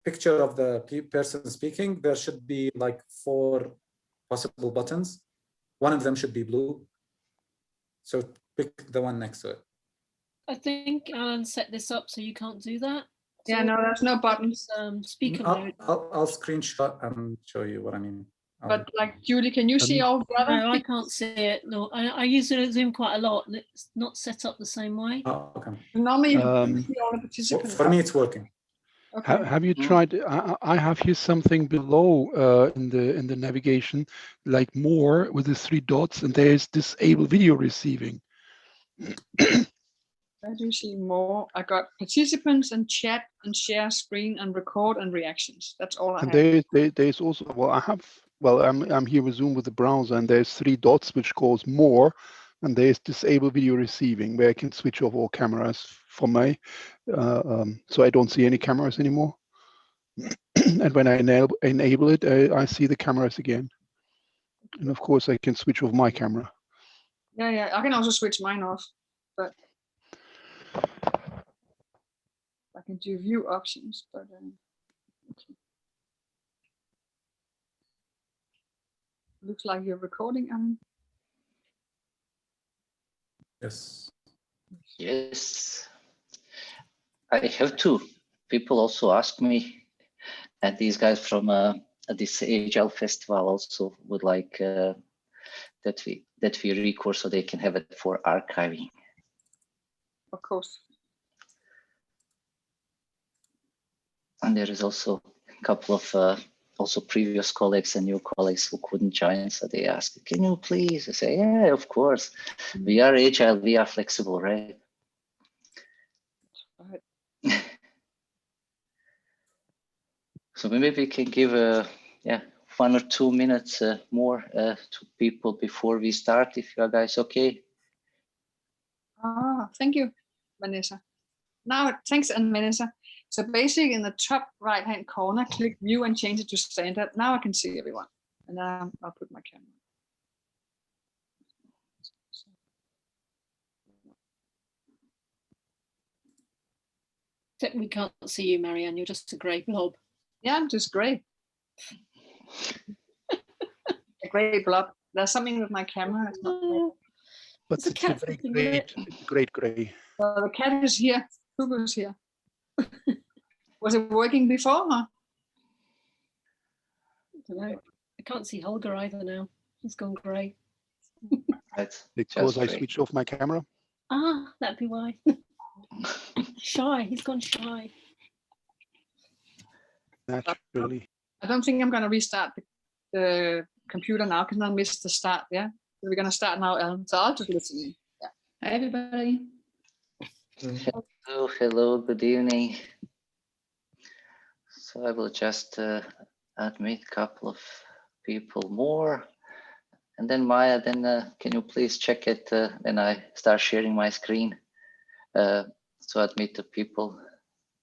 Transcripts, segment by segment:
picture of the person speaking, there should be like 4 possible buttons. One of them should be blue. So pick the one next to it. I think Alan set this up so you can't do that. Yeah, no, there's no buttons. Speaker mode. I'll screenshot and show you what I mean. But like, Julie, can you see all the other? No, I can't see it. No, I use Zoom quite a lot, and it's not set up the same way. Oh, okay. Normally, you can see all the participants. For me, it's working. Okay. Have you tried? I have here something below in the navigation, like more with the 3 dots, and there's disable video receiving. Where do you see more? I got participants and chat and share screen and record and reactions. That's all I have. And there's also, well, I'm here with Zoom with the browser, and there's 3 dots which calls more, and there's disable video receiving, where I can switch off all cameras for my, so I don't see any cameras anymore. And when I enable it, I see the cameras again. And of course, I can switch off my camera. Yeah, I can also switch mine off, but I can do view options, but okay. Looks like you're recording, Alan. Yes. Yes. I have to. People also ask me, and these guys from this Agile festival also would like that we record so they can have it for archiving. Of course. And there is also a couple of also previous colleagues and new colleagues who couldn't join, so they ask, "Can you please?" I say, "Yeah, of course. We are agile, we are flexible, right?" Right. So maybe we can give 1 or 2 minutes more to people before we start, if you are guys okay. Thank you, Vanessa. Now, thanks, and Vanessa. So basically, in the top right-hand corner, click View and change it to Standard. Now I can see everyone, and I'll put my camera. Except we can't see you, Marianne. You're just a grey blob. Yeah, I'm just grey. A grey blob. There's something with my camera. It's not grey. But it's a very great gray. Well, the cat is here. Hugo's here. Was it working before? Huh? I don't know. I can't see Holger either now. He's gone grey. Because I switched off my camera. That'd be why. Shy. He's gone shy. Naturally. I don't think I'm going to restart the computer now because I missed the start. Yeah. So we're going to start now, Ellen. So I'll just listen in. Yeah. Hi, everybody. Hello, good evening. So I will just admit a couple of people more. And then Maja, can you please check it when I start sharing my screen to admit the people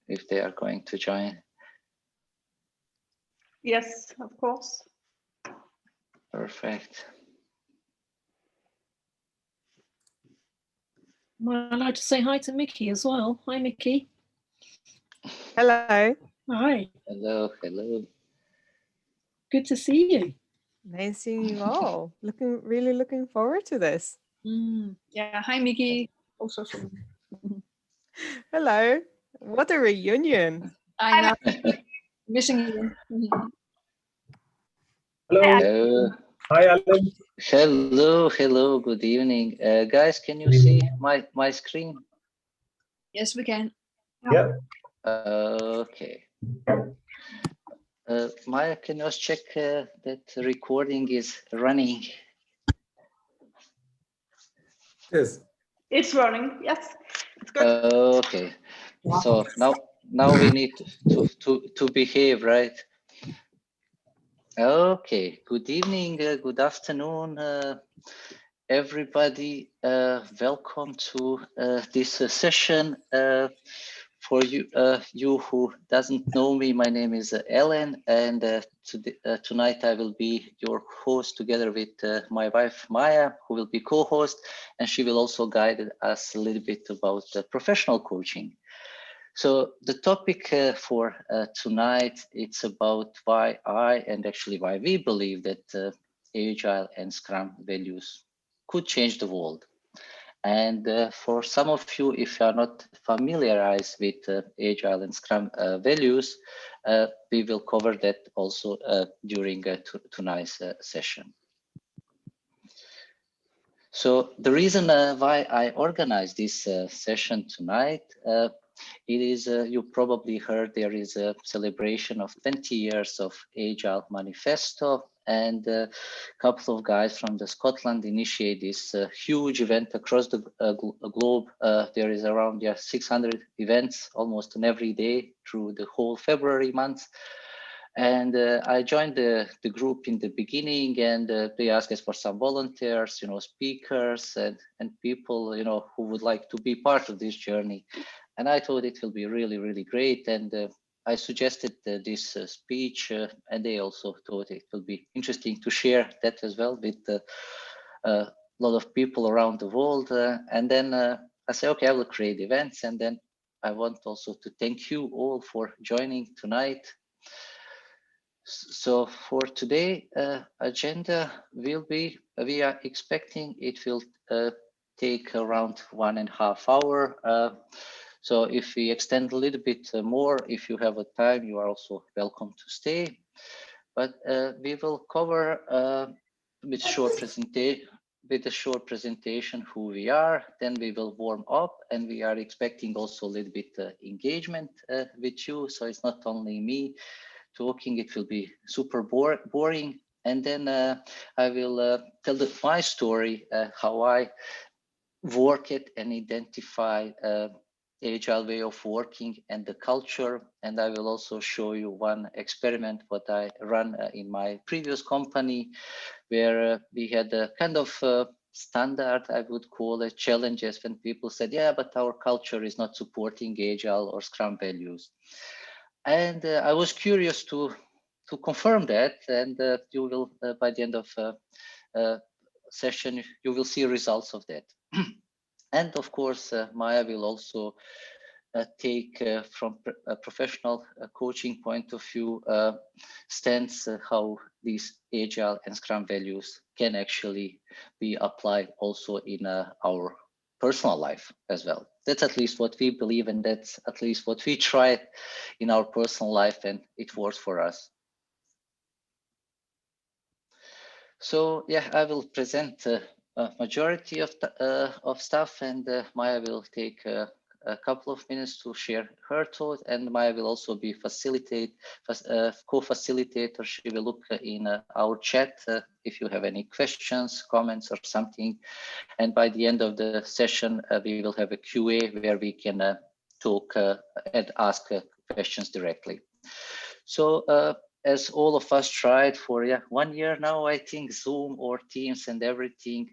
if they are going to join? Yes, of course. Perfect. Well, I'd like to say hi to Mickey as well. Hi, Mickey. Hello. Hi. Hello, hello. Good to see you. Nice seeing you all. Really looking forward to this. Yeah, hi, Mickey. Also from. Hello. What a reunion. I know. Missing you. Hello. Hi, Alan. Hello, good evening. Guys, can you see my screen? Yes, we can. Yeah. Okay. Maja, can you check that recording is running? Yes. It's running. Yes. It's good. Okay. So now we need to behave, right? Okay. Good evening. Good afternoon, everybody. Welcome to this session. For you who doesn't know me, my name is Ellen, and tonight I will be your host together with my wife Maja, who will be co-host, and she will also guide us a little bit about professional coaching. So the topic for tonight, it's about why why we believe that Agile and Scrum values could change the world. And for some of you, if you are not familiarized with Agile and Scrum values, we will cover that also during tonight's session. So the reason why I organized this session tonight, it is, you probably heard there is a celebration of 20 years of Agile Manifesto, and a couple of guys from Scotland initiate this huge event across the globe. There is around 600 events almost on every day through the whole February month. And I joined the group in the beginning, and they asked us for some volunteers, speakers and people, who would like to be part of this journey. And I thought it will be really, really great. And I suggested this speech, and they also thought it will be interesting to share that as well with a lot of people around the world. And then I said, okay, I will create events. And then I want also to thank you all for joining tonight. So for today, agenda will be, we are expecting it will take around 1.5 hours. So if we extend a little bit more, if you have a time, you are also welcome to stay. But we will cover with a short presentation who we are. Then we will warm up, and we are expecting also a little bit engagement with you. So it's not only me talking, it will be super boring. And then I will tell my story, how I work it and identify Agile way of working and the culture. And I will also show you one experiment what I run in my previous company, where we had a kind of standard, I would call it, challenges when people said, yeah, but our culture is not supporting Agile or Scrum values. And I was curious to confirm that, and you will, by the end of session, you will see results of that. And of course, Maja will also take from a professional coaching point of view stance how these Agile and Scrum values can actually be applied also in our personal life as well. That's at least what we believe, and that's at least what we tried in our personal life, and it works for us. So yeah, I will present a majority of stuff, and Maja will take a couple of minutes to share her thought, and Maja will also be co-facilitator. She will look in our chat if you have any questions, comments, or something. And by the end of the session, we will have a QA where we can talk and ask questions directly. So as all of us tried for 1 year now, I think, Zoom or Teams and everything,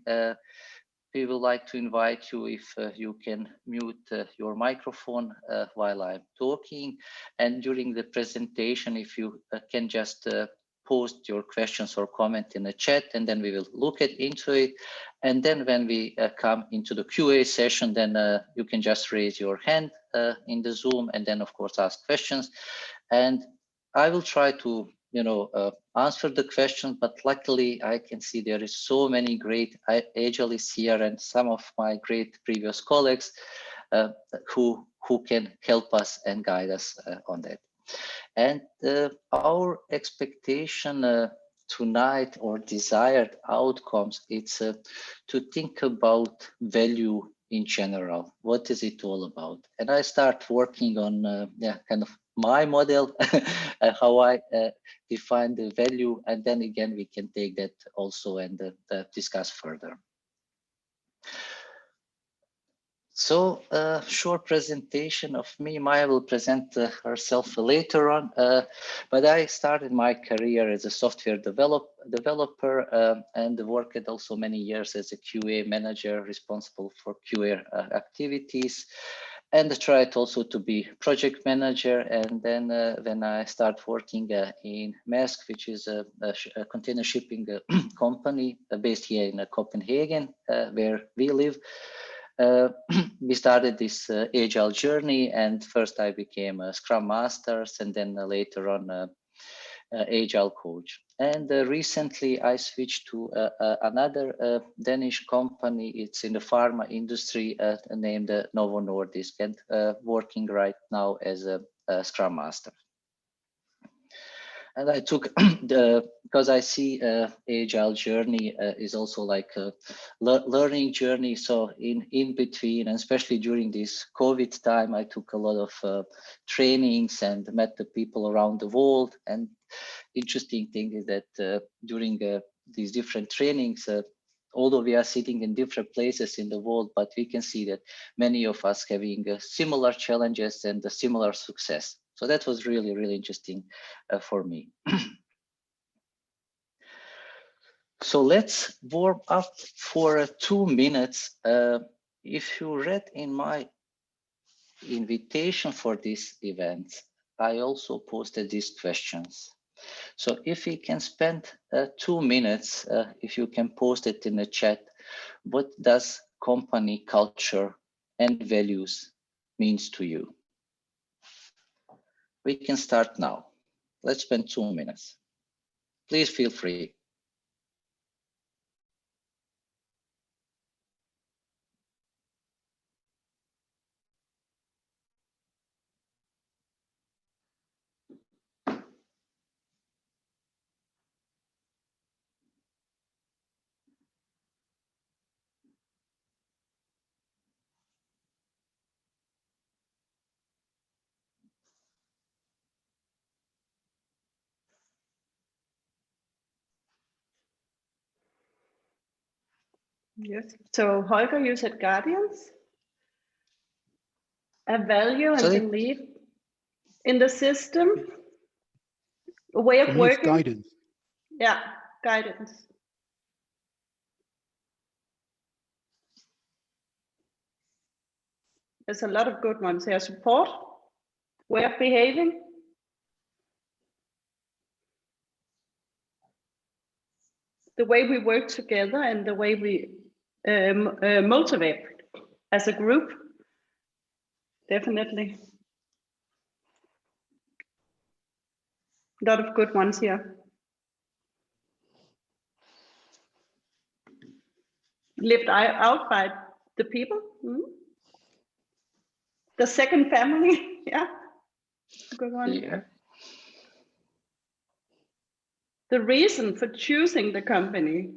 we would like to invite you if you can mute your microphone while I'm talking. And during the presentation, if you can just post your questions or comment in the chat, and then we will look into it. And then when we come into the QA session, then you can just raise your hand in the Zoom, and then of course ask questions. And I will try to answer the question, but luckily I can see there is so many great Agilists here, and some of my great previous colleagues who can help us and guide us on that. And our expectation tonight, or desired outcomes, it's to think about value in general. What is it all about? And I start working on kind of my model, how I define the value, and then again we can take that also and discuss further. So short presentation of me. Maja will present herself later on, but I started my career as a software developer and worked also many years as a QA manager responsible for QA activities, and tried also to be project manager. And then when I start working in Maersk, which is a container shipping company based here in Copenhagen, where we live, we started this Agile Journey, and first I became a Scrum Master, and then later on Agile coach. And recently I switched to another Danish company. It's in the pharma industry named Novo Nordisk, and working right now as a Scrum Master. And I took because I see Agile Journey is also like a learning journey. So in between, and especially during this COVID time, I took a lot of trainings and met the people around the world. And interesting thing is that during these different trainings, although we are sitting in different places in the world, but we can see that many of us having similar challenges and a similar success. So that was really, really interesting for me. So let's warm up for 2 minutes. If you read in my invitation for this event, I also posted these questions. So if we can spend 2 minutes, if you can post it in the chat, what does company culture and values means to you? We can start now. Let's spend 2 minutes. Please feel free. Yes. So Holger, you said guardians, a value and Sorry? belief in the system, a way For of me, it's working. guidance. Yeah, guidance. There's a lot of good ones here. Support, way of behaving. The way we work together and the way we motivate as a group. Definitely. A lot of good ones here. Lived out by the people. The second family. Yeah. Good one. Yeah. The reason for choosing the company,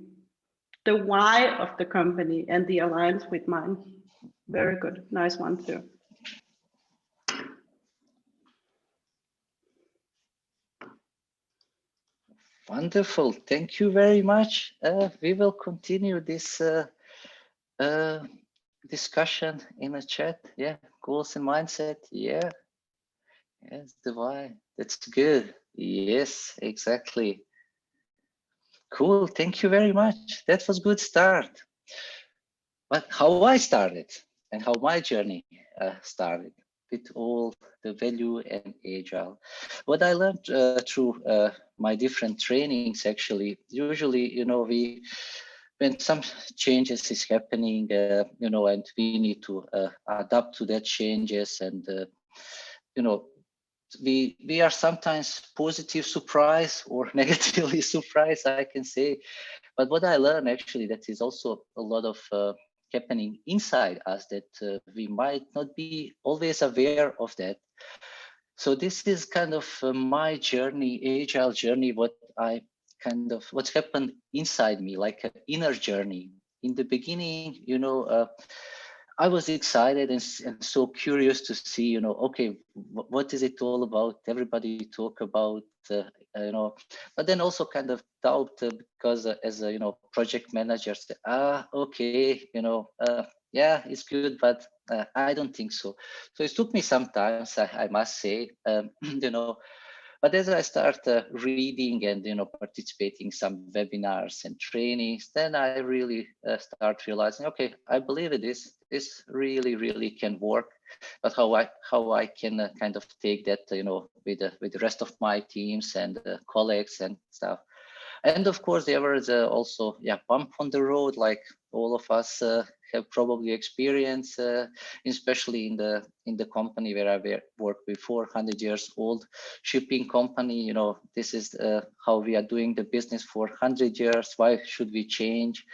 the why of the company, and the alliance with mine. Very good. Nice one too. Wonderful. Thank you very much. We will continue this discussion in the chat. Yeah. Goals and mindset. Yeah. Yes. The why. That's good. Yes, exactly. Cool. Thank you very much. That was good start. But how I started and how my journey started with all the value and agile. What I learned through my different trainings, actually, usually, you know, when some changes is happening, you know, and we need to adapt to that changes, and you know, we are sometimes positive surprised or negatively surprised, I can say. But what I learned actually, that is also a lot of happening inside us that we might not be always aware of that. So this is kind of my journey, Agile journey, what's happened inside me, like an inner journey. In the beginning, you know, I was excited and so curious to see, you know, okay, what is it all about? Everybody talk about, you know, but then also kind of doubt because as a, you know, project manager, say, okay, you know, yeah, it's good, but I don't think so. So it took me some time, I must say, you know. But as I start reading and, you know, participating some webinars and trainings, then I really start realizing, okay, I believe it is. This really, really can work. But how I can kind of take that, you know, with the rest of my teams and colleagues and stuff. And of course, there was also bump on the road, like all of us have probably experience, especially in the company where I worked before, 100 years old shipping company. You know, this is how we are doing the business for 100 years. Why should we change?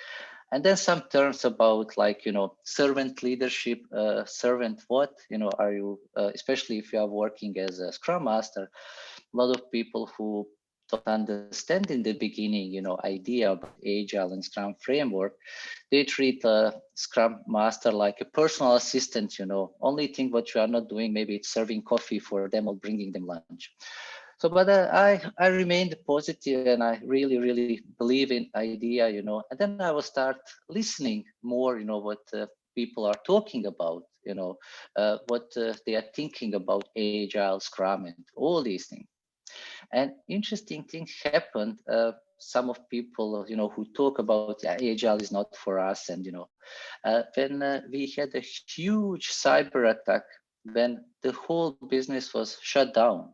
And then some terms about, like, you know, servant leadership. Servant what? You know, are you, especially if you are working as a Scrum Master, a lot of people who don't understand in the beginning, you know, idea about Agile and Scrum framework, they treat a Scrum Master like a personal assistant, you know. Only thing what you are not doing, maybe it's serving coffee for them or bringing them lunch. So, but I remained positive, and I really believe in idea, you know. And then I will start listening more, you know, what people are talking about, you know, what they are thinking about Agile, Scrum, and all these things. And interesting things happened. Some of people, you know, who talk about, yeah, Agile is not for us, and you know, when we had a huge cyber attack, when the whole business was shut down.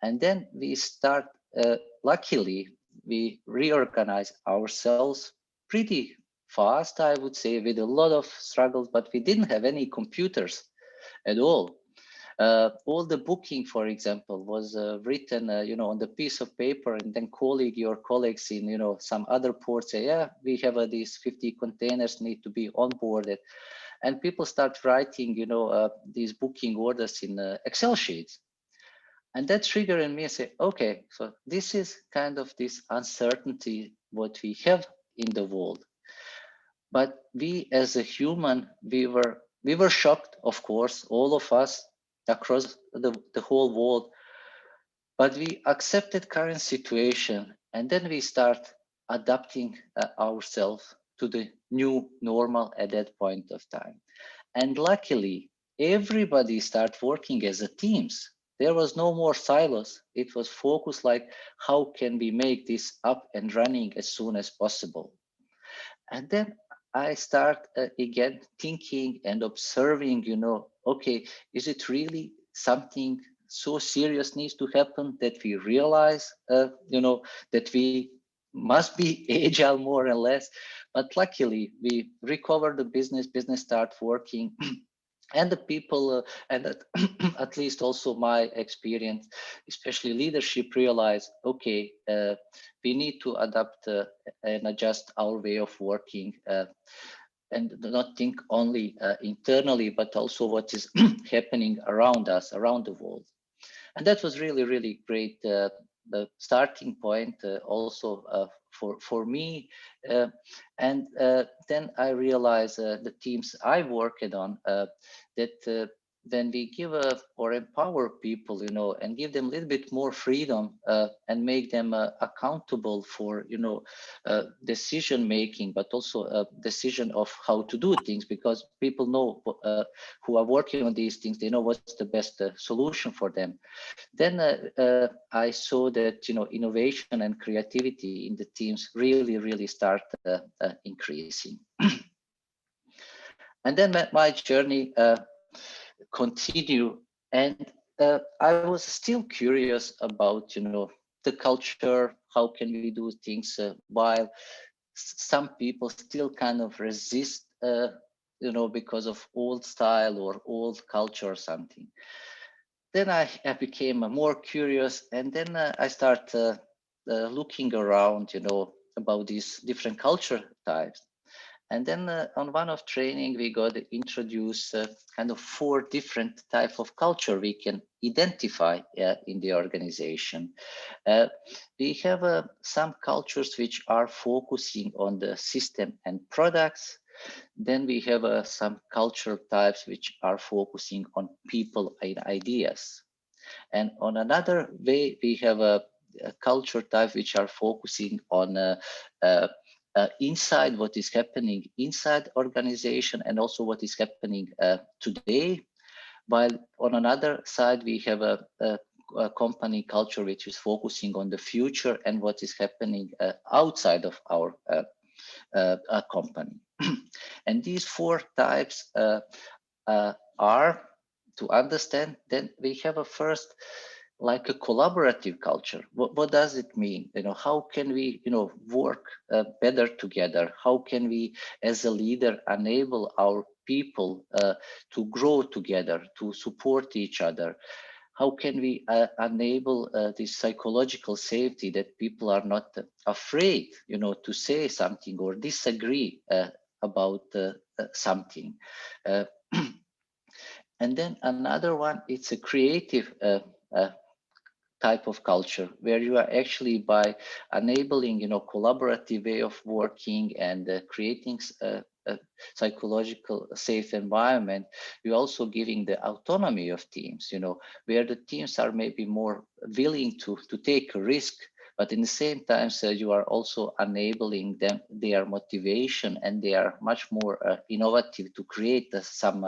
And then we start, luckily, we reorganize ourselves pretty fast, I would say, with a lot of struggles, but we didn't have any computers at all. All the booking, for example, was written, you know, on the piece of paper, and then your colleagues in, you know, some other ports say, yeah, we have these 50 containers need to be onboarded. And people start writing, you know, these booking orders in Excel sheets. And that triggered in me, I say, okay, so this is kind of this uncertainty what we have in the world. But we as a human, we were shocked, of course, all of us across the whole world. But we accepted current situation, and then we start adapting ourselves to the new normal at that point of time. And luckily, everybody started working as a teams. There was no more silos. It was focused like, how can we make this up and running as soon as possible? And then I start again thinking and observing, you know, okay, is it really something so serious needs to happen that we realize, you know, that we must be agile more or less? But luckily, we recovered the business start working. And the people, and at least also my experience, especially leadership, realize, okay, we need to adapt and adjust our way of working, and not think only internally, but also what is happening around us, around the world. And that was really great, the starting point also for me. And then I realized the teams I worked on, that when we give or empower people, you know, and give them a little bit more freedom and make them accountable for, you know, decision making, but also a decision of how to do things, because people know who are working on these things, they know what's the best solution for them. Then I saw that, you know, innovation and creativity in the teams really start increasing. And then my journey continue, and I was still curious about, you know, the culture, how can we do things while some people still kind of resist, you know, because of old style or old culture or something. Then I became more curious, and then I start looking around, you know, about these different culture types. And then on one of training, we got to introduce kind of 4 different type of culture we can identify in the organization. We have some cultures which are focusing on the system and products. Then we have some culture types which are focusing on people and ideas. And on another way, we have a culture type which are focusing on inside what is happening inside organization, and also what is happening today. While on another side, we have a company culture which is focusing on the future and what is happening outside of our company. And these 4 types are to understand. Then we have a first, like a collaborative culture. What does it mean? How can we, work better together? How can we, as a leader, enable our people to grow together, to support each other? How can we enable this psychological safety that people are not afraid, to say something or disagree about something? And then another one, it's a creative type of culture where you are actually, by enabling collaborative way of working and creating a psychological safe environment, you're also giving the autonomy of teams, where the teams are maybe more willing to take a risk, but in the same time, so you are also enabling them, their motivation, and they are much more innovative to create some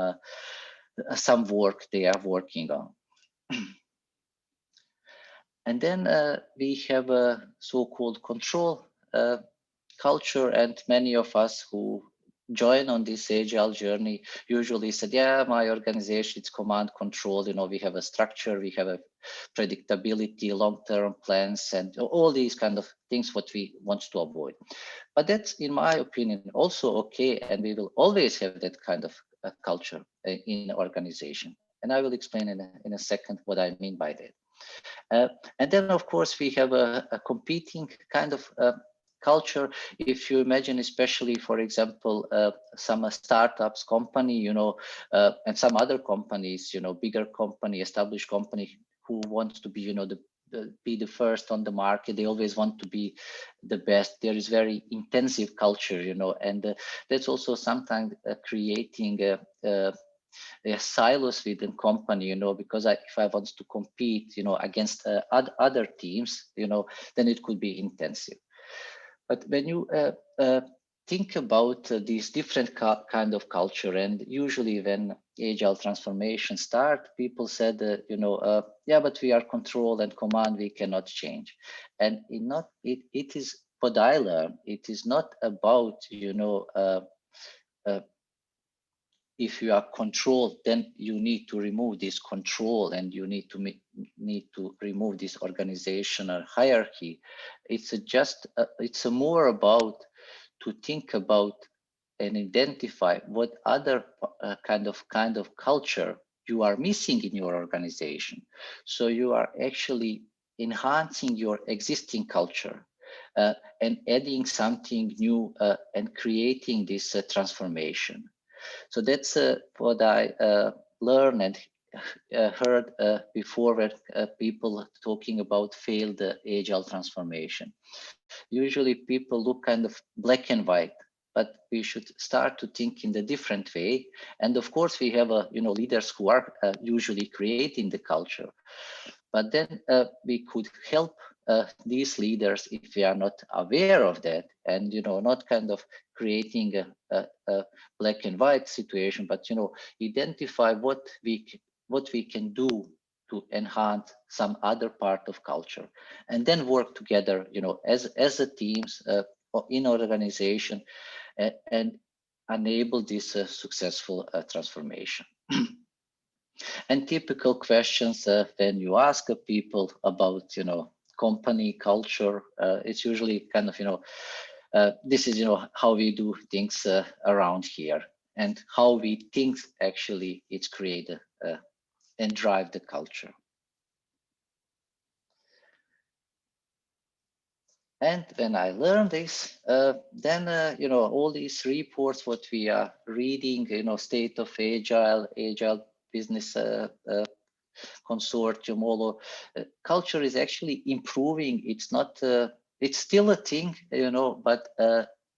work they are working on. And then we have a so-called control culture, and many of us who join on this Agile journey usually said, yeah, my organization, it's command control, we have a structure, we have a predictability, long-term plans, and all these kind of things what we want to avoid. But that's, in my opinion, also okay, and we will always have that kind of culture in organization. And I will explain in a second what I mean by that. And then, of course, we have a competing kind of culture. If you imagine, especially, for example, some startups company, and some other companies, bigger company, established company who wants to be, be the first on the market. They always want to be the best. There is very intensive culture, and that's also sometimes creating silos within company, because if I want to compete, against other teams, then it could be intensive. But when you think about these different kind of culture, and usually when agile transformation start, people said, yeah, but we are control and command, we cannot change. And it is what I learned. It is not about, if you are controlled, then you need to remove this control, and you need to remove this organizational hierarchy. It's it's more about to think about and identify what other kind of culture you are missing in your organization. So you are actually enhancing your existing culture and adding something new and creating this transformation. So that's what I learned and heard before, when people talking about failed agile transformation. Usually people look kind of black and white, but we should start to think in the different way. And of course, we have leaders who are usually creating the culture. But then we could help these leaders, if they are not aware of that, and not kind of creating a black and white situation, but identify what we can do to enhance some other part of culture, and then work together, as a teams in organization, and enable this successful transformation. And typical questions when you ask people about, company culture, it's usually kind of, this is, how we do things around here, and how we think actually it's created and drive the culture. And when I learned this, then, all these reports, what we are reading, state of Agile business consortium, although culture is actually improving. It's not, it's still a thing, but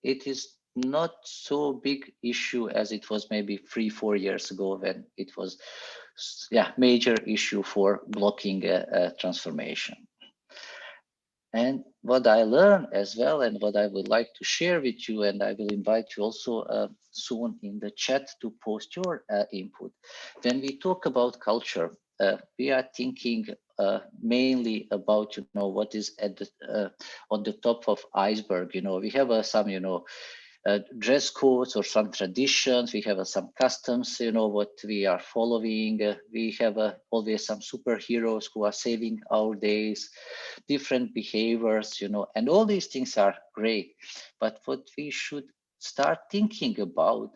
it is not so big issue as it was maybe 3-4 years ago, when it was, major issue for blocking transformation. And what I learned as well, and what I would like to share with you, and I will invite you also soon in the chat to post your input. When we talk about culture, we are thinking mainly about, what is at the on the top of iceberg. We have some, dress codes or some traditions. We have some customs, what we are following. We have always some superheroes who are saving our days, different behaviors, and all these things are great. But what we should start thinking about,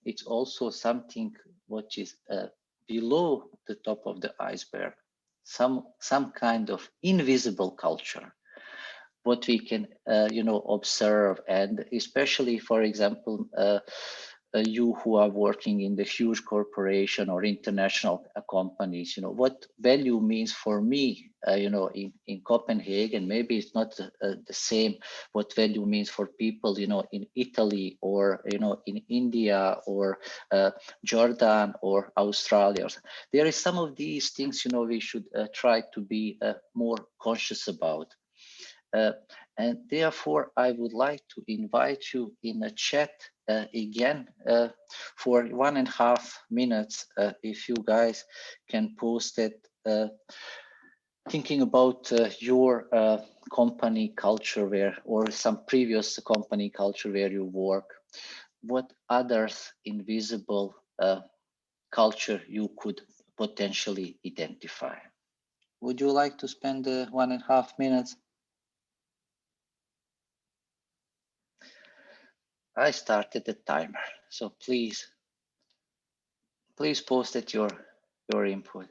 it's also something what is below the top of the iceberg, some kind of invisible culture, what we can observe. And especially, for example, you who are working in the huge corporation or international companies, what value means for me, in Copenhagen, maybe it's not the same what value means for people, in Italy or, in India or Jordan or Australia. There is some of these things, we should try to be more conscious about. And therefore, I would like to invite you in a chat again for 1.5 minutes, if you guys can post it, thinking about your company culture or some previous company culture where you work, what others invisible culture you could potentially identify. Would you like to spend 1.5 minutes? I started the timer, so please post it your input.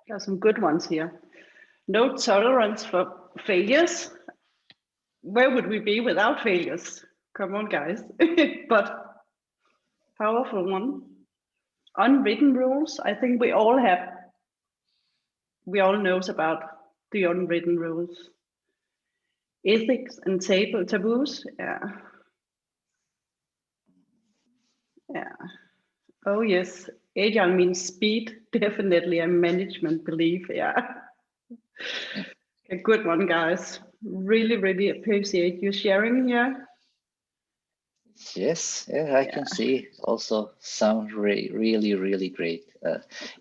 There are some good ones here. No tolerance for failures. Where would we be without failures? Come on, guys. But powerful one. Unwritten rules. I think we all knows about the unwritten rules. Ethics and taboos. Yeah. Oh yes. Agile means speed. Definitely a management belief. Yeah. A good one, guys. Really, really appreciate you sharing here. Yes, yeah, I can see also some really, really great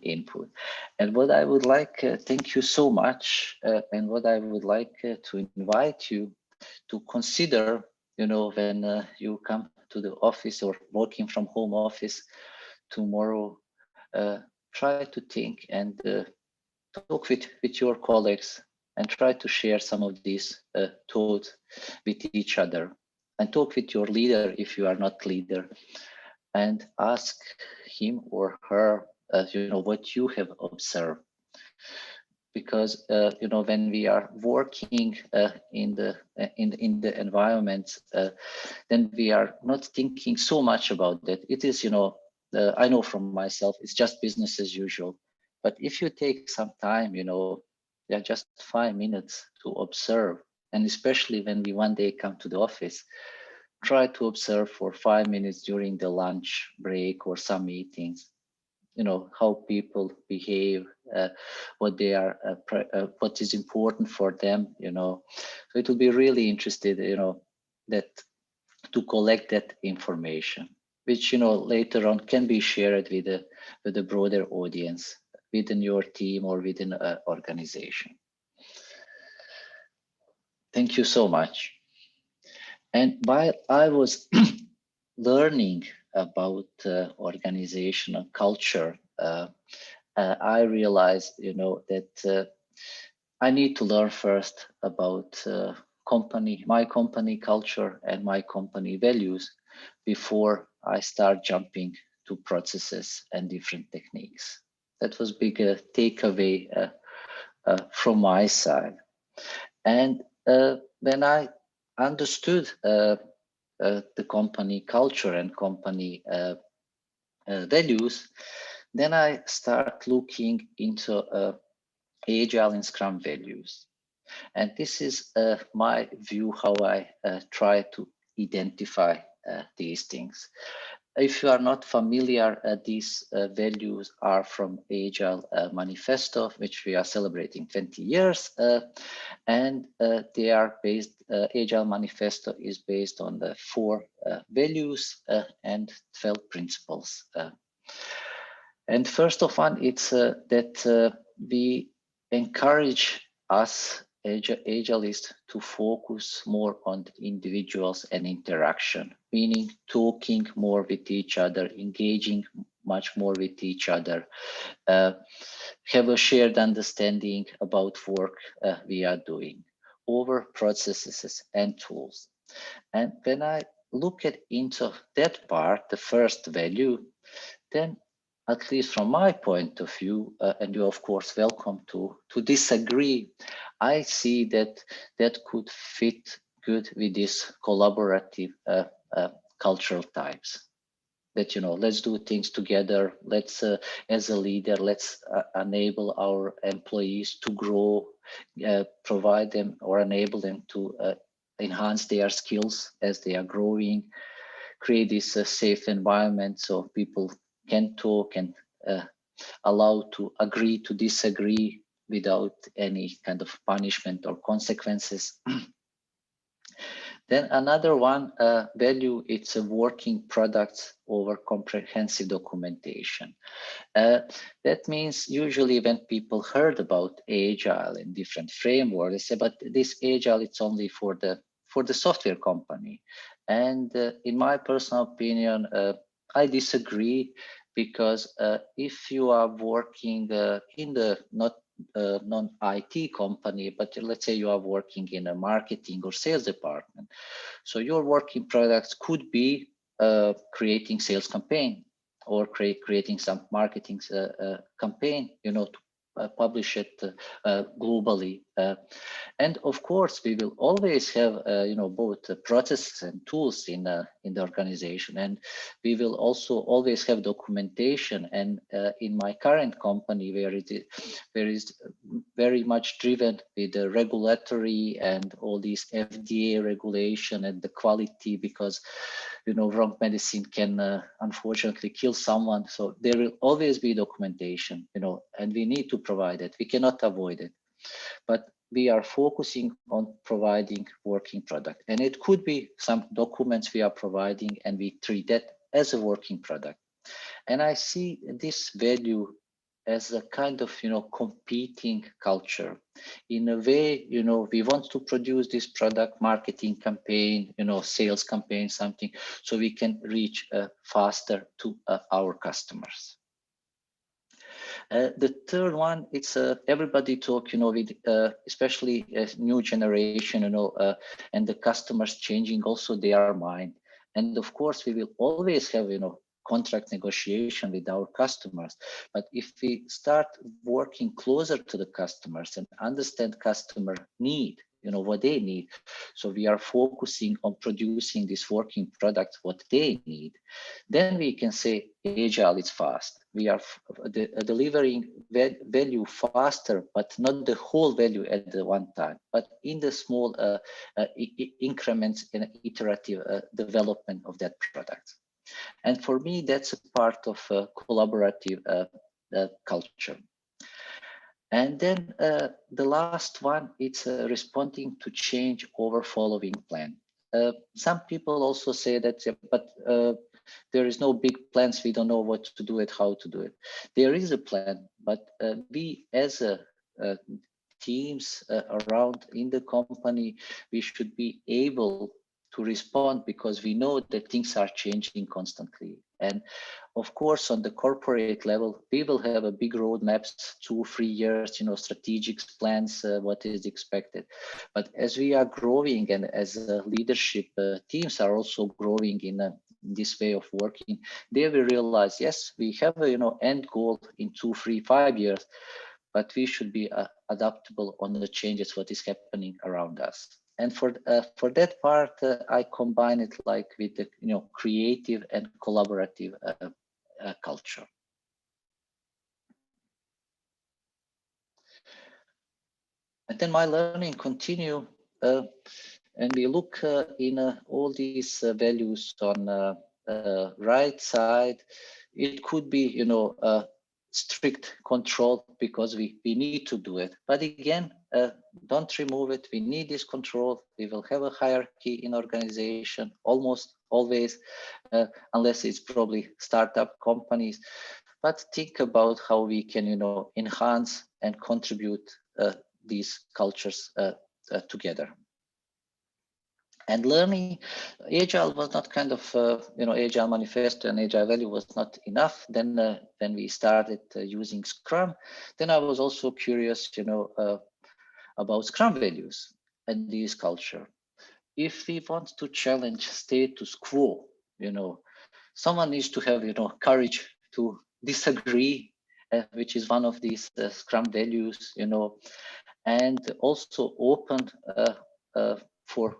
input. And what I would like, thank you so much. And what I would like to invite you to consider, when you come to the office or working from home office tomorrow, try to think and talk with your colleagues and try to share some of these thoughts with each other, and talk with your leader if you are not leader, and ask him or her what you have observed. Because when we are working in the environment, then we are not thinking so much about that. It is, I know from myself, it's just business as usual. But if you take some time, just 5 minutes to observe, and especially when we one day come to the office, try to observe for 5 minutes during the lunch break or some meetings, how people behave, what they are, what is important for them, So it will be really interested, that to collect that information, which, later on can be shared with a broader audience within your team or within an organization. Thank you so much. And while I was learning about organizational culture, I realized, that I need to learn first about my company culture and my company values before I start jumping to processes and different techniques. That was big takeaway from my side. And when I understood the company culture and company values, then I start looking into Agile and Scrum values. And this is my view how I try to identify these things. If you are not familiar, these values are from Agile Manifesto, which we are celebrating 20 years. And they are based, Agile Manifesto is based on the 4 values and 12 principles. And first of all, it's that we encourage us Agilists to focus more on the individuals and interaction, meaning talking more with each other, engaging much more with each other, have a shared understanding about work we are doing over processes and tools. And when I look into that part, the first value, then at least from my point of view, and you're of course welcome to disagree, I see that that could fit good with this collaborative cultural types. That, you know, let's do things together. Let's, as a leader, let's enable our employees to grow, provide them or enable them to enhance their skills as they are growing, create this safe environment so people can talk and allow to agree to disagree without any kind of punishment or consequences. Then another one value, it's a working products over comprehensive documentation. That means usually when people heard about Agile and different frameworks, they say, but this Agile, it's only for the software company. And in my personal opinion, I disagree, because if you are working in the non-IT company, but let's say you are working in a marketing or sales department, so your working products could be creating sales campaign or creating some marketing campaign, you know, to publish it globally. And of course, we will always have, you know, both processes and tools in the organization, and we will also always have documentation. And in my current company, where it is very much driven with the regulatory and all these FDA regulation and the quality, because, you know, wrong medicine can unfortunately kill someone. So there will always be documentation, you know, and we need to provide it. We cannot avoid it, but we are focusing on providing working product. And it could be some documents we are providing, and we treat that as a working product. And I see this value as a kind of, you know, competing culture. In a way, you know, we want to produce this product, marketing campaign, you know, sales campaign, something, so we can reach faster to our customers. The third one, it's everybody talk, you know, with especially a new generation, you know, and the customers changing also their mind. And of course, we will always have, you know, contract negotiation with our customers. But if we start working closer to the customers and understand customer need, you know, what they need, so we are focusing on producing this working product, what they need, then we can say Agile is fast. We are delivering value faster, but not the whole value at the one time, but in the small increments in iterative development of that product. And for me, that's a part of collaborative culture. And then the last one, it's responding to change over following plan. Some people also say that, but there is no big plans. We don't know what to do it, how to do it. There is a plan, but we as a teams around in the company, we should be able to respond, because we know that things are changing constantly. And of course, on the corporate level, we will have a big roadmaps, 2-3 years, strategic plans, what is expected. But as we are growing and as leadership teams are also growing in this way of working, they will realize, yes, we have a end goal in 2, 3, 5 years, but we should be adaptable on the changes, what is happening around us. And for that part, I combine it like with the creative and collaborative culture. And then my learning continue, and we look in all these values on right side. It could be strict control because we need to do it, but again, don't remove it. We need this control. We will have a hierarchy in organization almost always, unless it's probably startup companies. But think about how we can enhance and contribute these cultures together. And learning Agile was not kind of, Agile Manifesto and Agile Value was not enough. Then when we started using Scrum, then I was also curious, about Scrum values and this culture. If we want to challenge status quo, someone needs to have, courage to disagree, which is one of these Scrum values, and also open for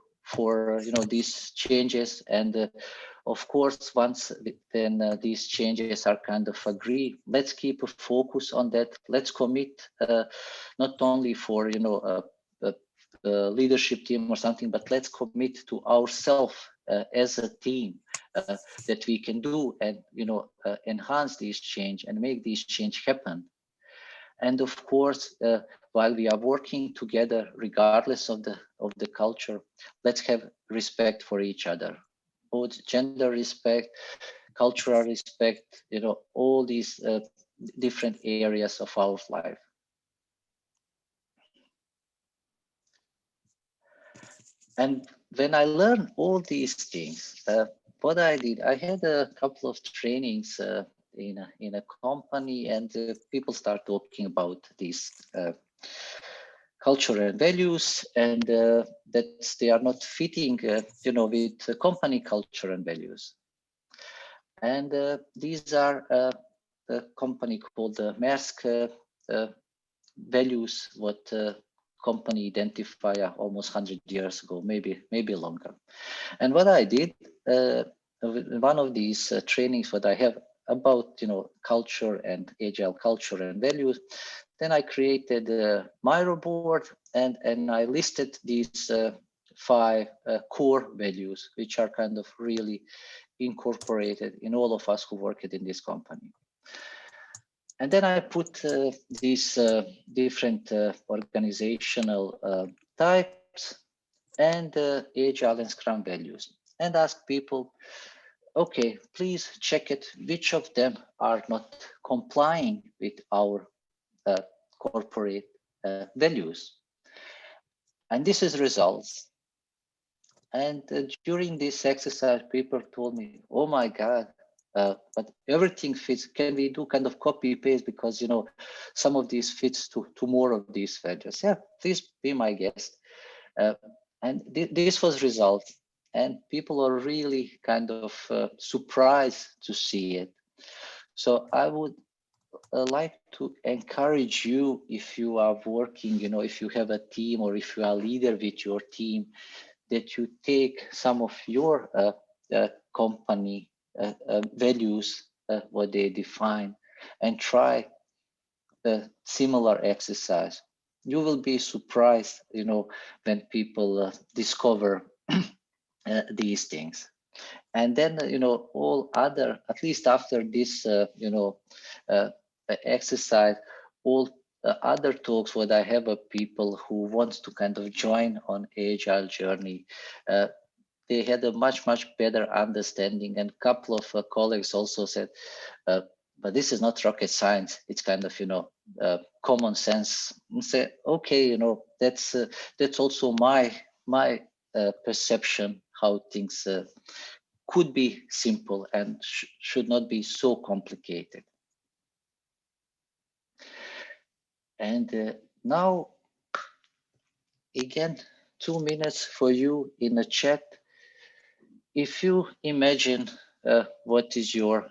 these changes. And of course, once then these changes are kind of agreed, let's keep a focus on that. Let's commit not only for a leadership team or something, but let's commit to ourselves as a team that we can do and enhance this change and make this change happen. And of course, while we are working together, regardless of the culture, let's have respect for each other, both gender respect, cultural respect, all these different areas of our life. And when I learned all these things, what I did, I had a couple of trainings in a company, and people start talking about these culture and values, and that they are not fitting, with company culture and values. And these are a company called Maersk values, what company identified almost 100 years ago, maybe longer. And what I did, one of these trainings, what I have about culture and Agile culture and values, then I created a Miro board, and I listed these 5 core values, which are kind of really incorporated in all of us who work in this company. And then I put these different organizational types and Agile and Scrum values, and ask people, okay, please check it, which of them are not complying with our corporate values. And this is results. And during this exercise, people told me, oh my God, but everything fits. Can we do kind of copy paste, because some of these fits to more of these values? Yeah, please be my guest. And this was result, and people are really kind of surprised to see it. So I would like to encourage you, if you are working, if you have a team, or if you are a leader with your team, that you take some of your company values, what they define, and try a similar exercise. You will be surprised, when people discover these things. And then, all other, at least after this, exercise, all other talks, what I have of people who want to kind of join on Agile Journey, they had a much better understanding. And a couple of colleagues also said, but this is not rocket science. It's kind of, common sense. And say, okay, that's also my perception how things could be simple and should not be so complicated. And now, again, 2 minutes for you in the chat. If you imagine what is your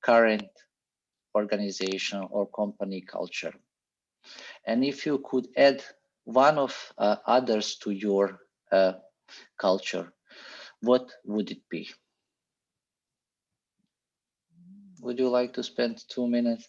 current organization or company culture, and if you could add one of others to your culture, what would it be? Would you like to spend 2 minutes?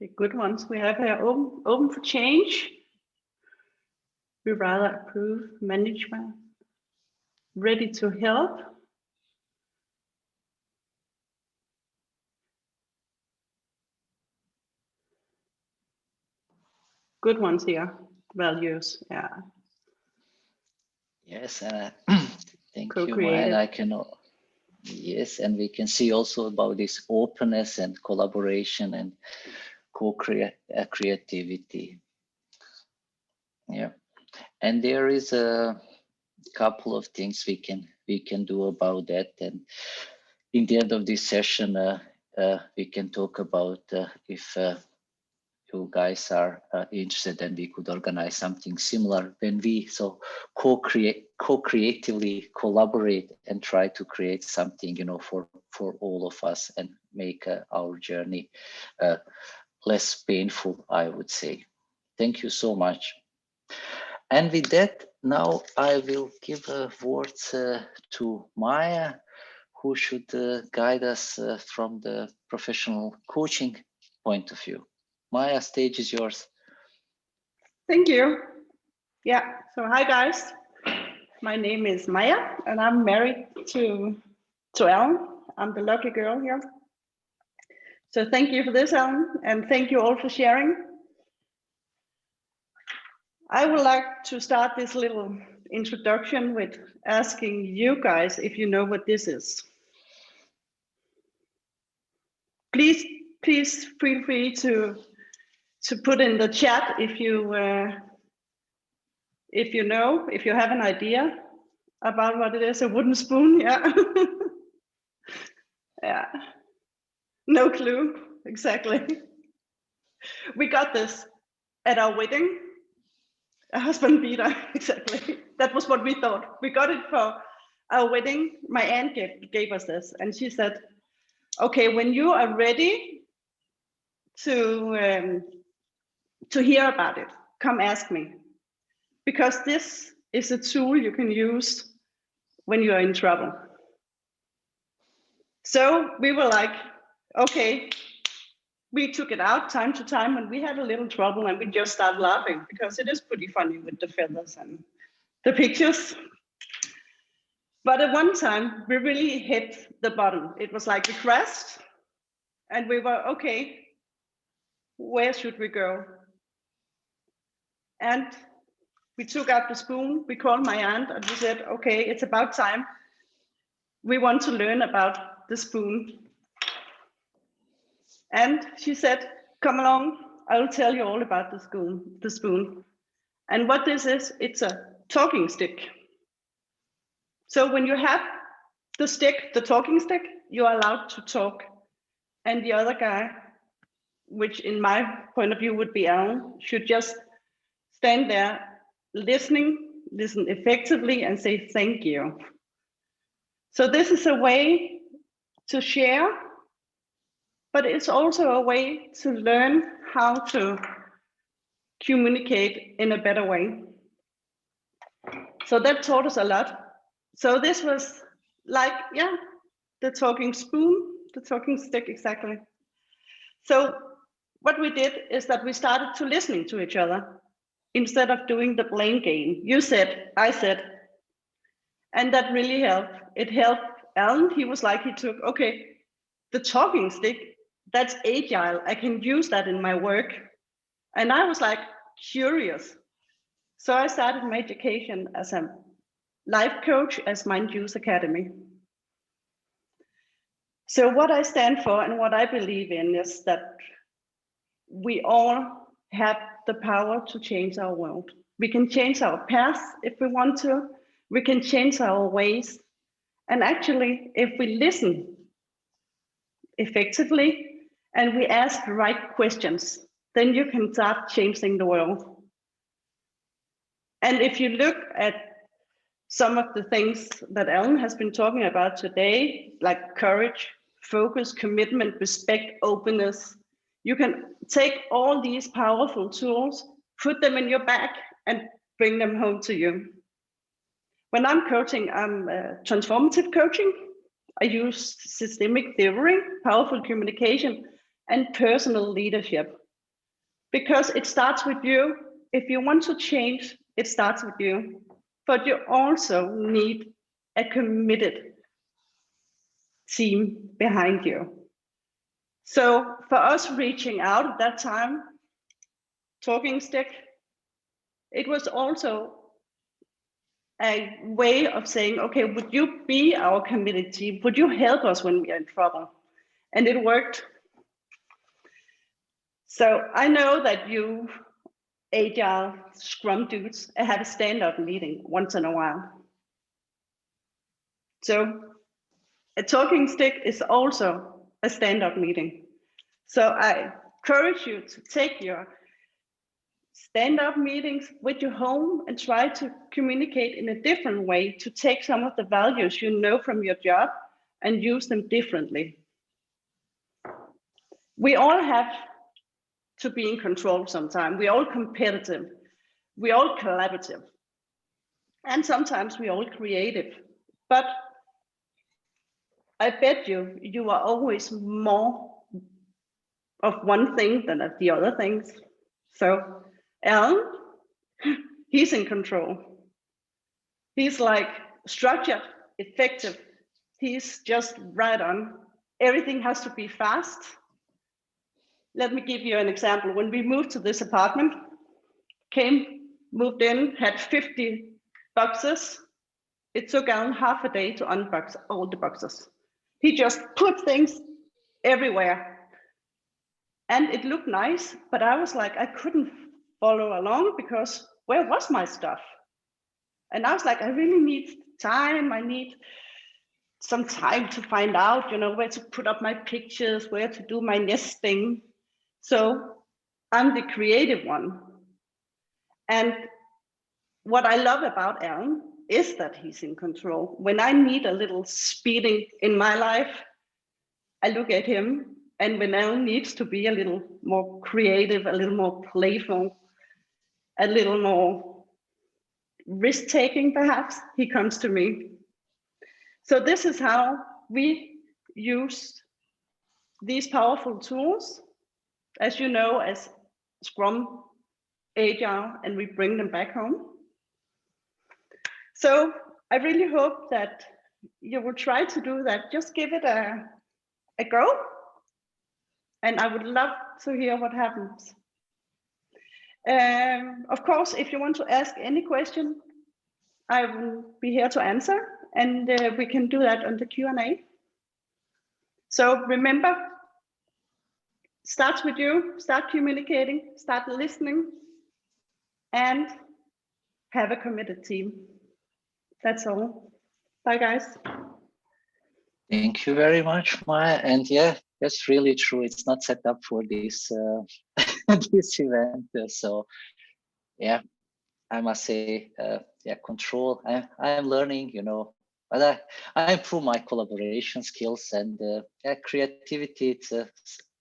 Okay, good ones. We have here open for change. We rather approve management. Ready to help. Good ones here. Values, yeah. Yes, thank you, Maja. And I can, yes, and we can see also about this openness and collaboration and creativity. Yeah, and there is a couple of things we can do about that. And in the end of this session, we can talk about if you guys are interested, and we could organize something similar when we co-creatively collaborate and try to create something, you know, for all of us, and make our journey less painful, I would say. Thank you so much. And with that, now I will give words to Maja, who should guide us from the professional coaching point of view. Maja, stage is yours. Thank you. Yeah, so hi guys. My name is Maja and I'm married to Ellen. I'm the lucky girl here. So thank you for this, Ellen, and thank you all for sharing. I would like to start this little introduction with asking you guys if you know what this is. Please feel free to put in the chat if you know, if you have an idea about what it is. A wooden spoon, yeah. Yeah, no clue, exactly. We got this at our wedding. A husband beater, exactly. That was what we thought. We got it for our wedding. My aunt gave us this, and she said, okay, when you are ready to hear about it, come ask me. Because this is a tool you can use when you are in trouble. So we were like, okay, we took it out time to time when we had a little trouble, and we just started laughing because it is pretty funny with the feathers and the pictures. But at one time we really hit the bottom. It was like we crashed and we were, okay, where should we go? And we took out the spoon, we called my aunt and we said, okay, it's about time. We want to learn about the spoon. And she said, come along, I will tell you all about the spoon. And what this is, it's a talking stick. So when you have the stick, the talking stick, you are allowed to talk. And the other guy, which in my point of view would be Alan, should just stand there listen effectively and say thank you. So this is a way to share, but it's also a way to learn how to communicate in a better way. So that taught us a lot. So this was like, yeah, the talking spoon, the talking stick, exactly. So what we did is that we started to listening to each other instead of doing the blame game. You said, I said, and that really helped. It helped Alan. He was like, he took, okay, the talking stick, that's agile. I can use that in my work. And I was like curious. So I started my education as a life coach as Mind Use Academy. So what I stand for and what I believe in is that we all have the power to change our world. We can change our past if we want to. We can change our ways. And actually, if we listen effectively and we ask the right questions, then you can start changing the world. And if you look at some of the things that Ellen has been talking about today, like courage, focus, commitment, respect, openness, you can take all these powerful tools, put them in your bag and bring them home to you. When I'm coaching, I'm transformative coaching. I use systemic theory, powerful communication, and personal leadership. Because it starts with you. If you want to change, it starts with you. But you also need a committed team behind you. So for us reaching out at that time, talking stick, it was also a way of saying, okay, would you be our committed team? Would you help us when we are in trouble? And it worked. So I know that you Agile Scrum dudes have a stand-up meeting once in a while. So a talking stick is also a stand-up meeting. So I encourage you to take your stand-up meetings with you home and try to communicate in a different way, to take some of the values you know from your job and use them differently. We all have to be in control sometimes. We're all competitive. We're all collaborative. And sometimes we're all creative. But I bet you are always more of one thing than of the other things. So Alan, he's in control. He's like structured, effective. He's just right on. Everything has to be fast. Let me give you an example. When we moved to this apartment, moved in, had 50 boxes. It took Alan half a day to unbox all the boxes. He just put things everywhere. And it looked nice, but I was like, I couldn't follow along because where was my stuff? And I was like, I really need time. I need some time to find out, where to put up my pictures, where to do my nesting. So I'm the creative one. And what I love about Alan is that he's in control. When I need a little speeding in my life, I look at him. And when Alan needs to be a little more creative, a little more playful, a little more risk-taking perhaps, he comes to me. So this is how we use these powerful tools, as you know, as Scrum, Agile, and we bring them back home. So I really hope that you will try to do that. Just give it a go. And I would love to hear what happens. Of course, if you want to ask any question, I will be here to answer, and we can do that on the Q&A. So remember, starts with you, start communicating, start listening, and have a committed team. That's all. Bye, guys. Thank you very much, Maja. And yeah, that's really true. It's not set up for this this event. So yeah, I must say, yeah, control. I'm learning, you know, but I improve my collaboration skills and yeah, creativity. It's a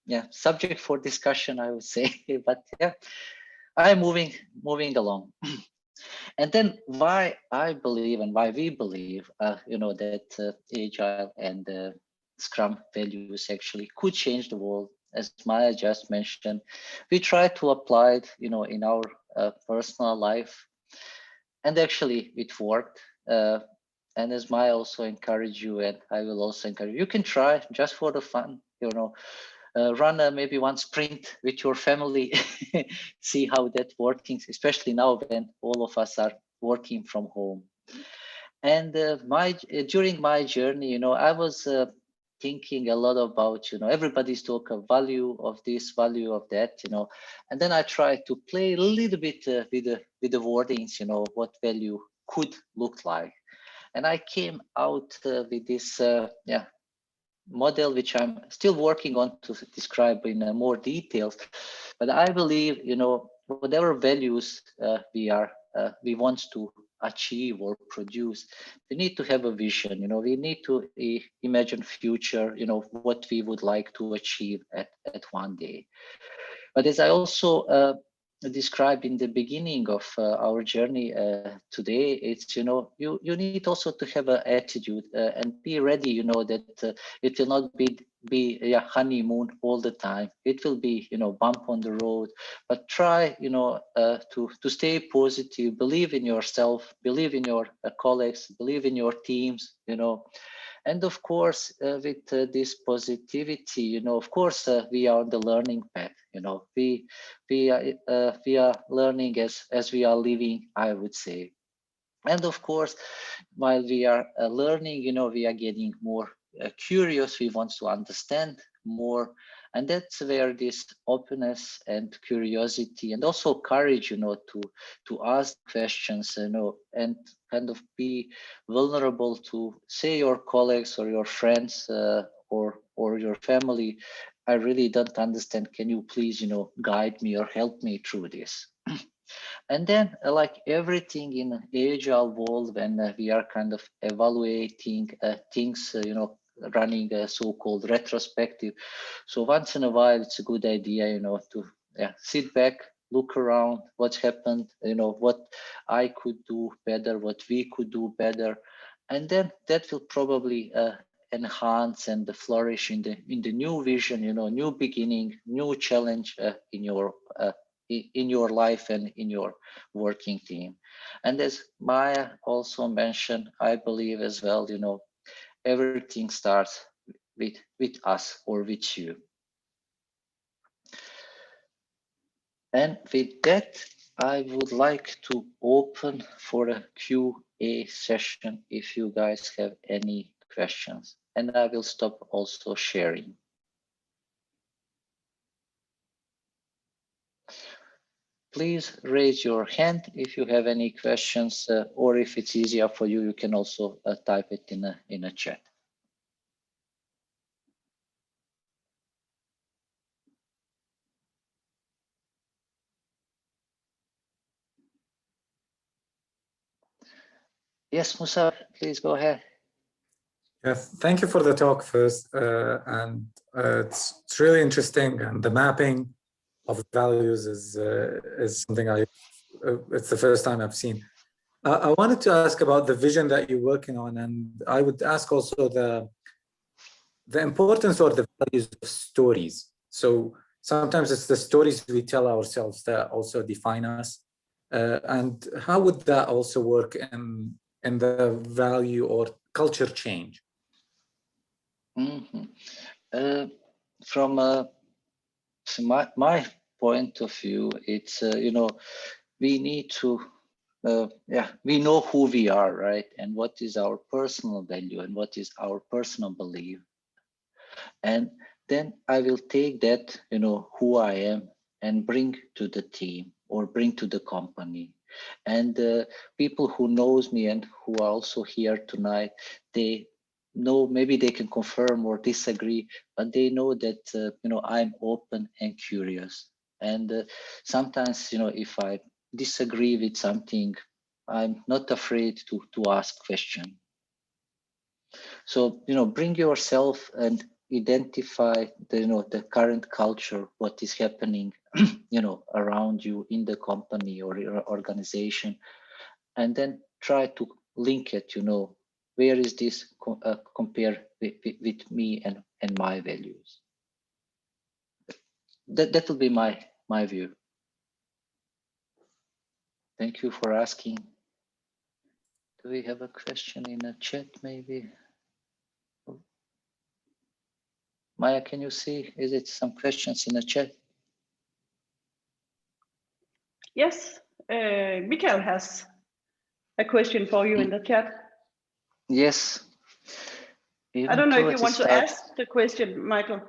yeah subject for discussion, I would say. But yeah, I'm moving along. And then why I believe and why we believe, you know, that Agile and Scrum values actually could change the world. As Maja just mentioned, we try to apply it, you know, in our personal life, and actually it worked. And as Maja also encourage you, and I will also encourage you, you can try just for the fun, you know, run maybe one sprint with your family, see how that working, especially now when all of us are working from home. And during my journey, you know, I was thinking a lot about, you know, everybody's talk of value of this, value of that, you know, and then I tried to play a little bit with the wordings, you know, what value could look like. And I came out with this yeah model, which I'm still working on to describe in more details. But I believe, you know, whatever values we want to achieve or produce, we need to have a vision. You know, we need to imagine future. You know, what we would like to achieve at one day. But as I also described in the beginning of our journey today, it's, you know, you need also to have an attitude and be ready, you know, that it will not be a honeymoon all the time. It will be, you know, bump on the road, but try, you know, to stay positive, believe in yourself, believe in your colleagues, believe in your teams, you know. And of course, with this positivity, you know, of course, we are on the learning path. You know, we are learning as we are living, I would say. And of course, while we are learning, you know, we are getting more curious. We want to understand more, and that's where this openness and curiosity and also courage, you know, to ask questions, you know, and kind of be vulnerable to say your colleagues or your friends or your family, I really don't understand, can you please, you know, guide me or help me through this. And then like everything in agile world, when we are kind of evaluating things, you know, running a so-called retrospective. So once in a while, it's a good idea, you know, to sit back, look around what's happened, you know, what I could do better, what we could do better. And then that will probably enhance and flourish in the new vision, you know, new beginning, new challenge in your life and in your working team. And as Maja also mentioned, I believe as well, you know, everything starts with us or with you. And with that, I would like to open for a Q&A session if you guys have any questions. And I will stop also sharing. Please raise your hand if you have any questions, or if it's easier for you, you can also type it in a chat. Yes, Musa, please go ahead. Yes, thank you for the talk first, and it's really interesting. And the mapping of values is something it's the first time I've seen. I wanted to ask about the vision that you're working on, and I would ask also the importance or the values of stories. So sometimes it's the stories we tell ourselves that also define us, and how would that also work in the value or culture change? Mm-hmm. From my point of view, it's you know, we need to we know who we are, right, and what is our personal value and what is our personal belief. And then I will take that, who I am, and bring to the team or bring to the company. And people who knows me and who are also here tonight, they know, maybe they can confirm or disagree, but they know that I'm open and curious. And sometimes, if I disagree with something, I'm not afraid to ask question. So bring yourself and identify the current culture, what is happening around you in the company or your organization, and then try to link it, where is this compare with me and my values. That will be my view. Thank you for asking. Do we have a question in the chat maybe? Maja, can you see, is it some questions in the chat? Yes, Mikael has a question for you in the chat. Yes. I don't know if you want to ask the question, Michael.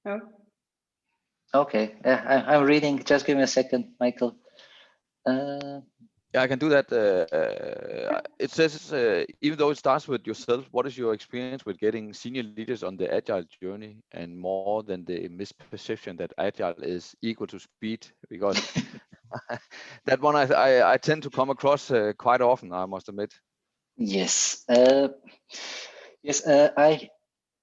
No. Okay, I'm reading. Just give me a second, Michael. Yeah, I can do that. It says, even though it starts with yourself, what is your experience with getting senior leaders on the Agile journey, and more than the misperception that Agile is equal to speed? Because that one I tend to come across quite often, I must admit. Yes. Yes,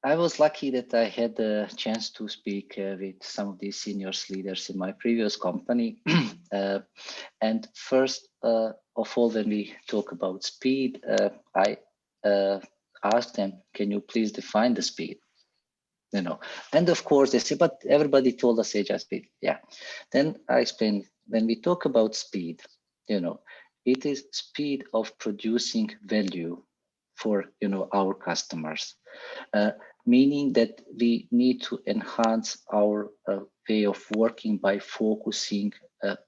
I was lucky that I had the chance to speak with some of these seniors leaders in my previous company. And first of all, when we talk about speed, I asked them, can you please define the speed? And of course they say, but everybody told us Agile speed. Yeah. Then I explained, when we talk about speed, it is speed of producing value for our customers, meaning that we need to enhance our way of working by focusing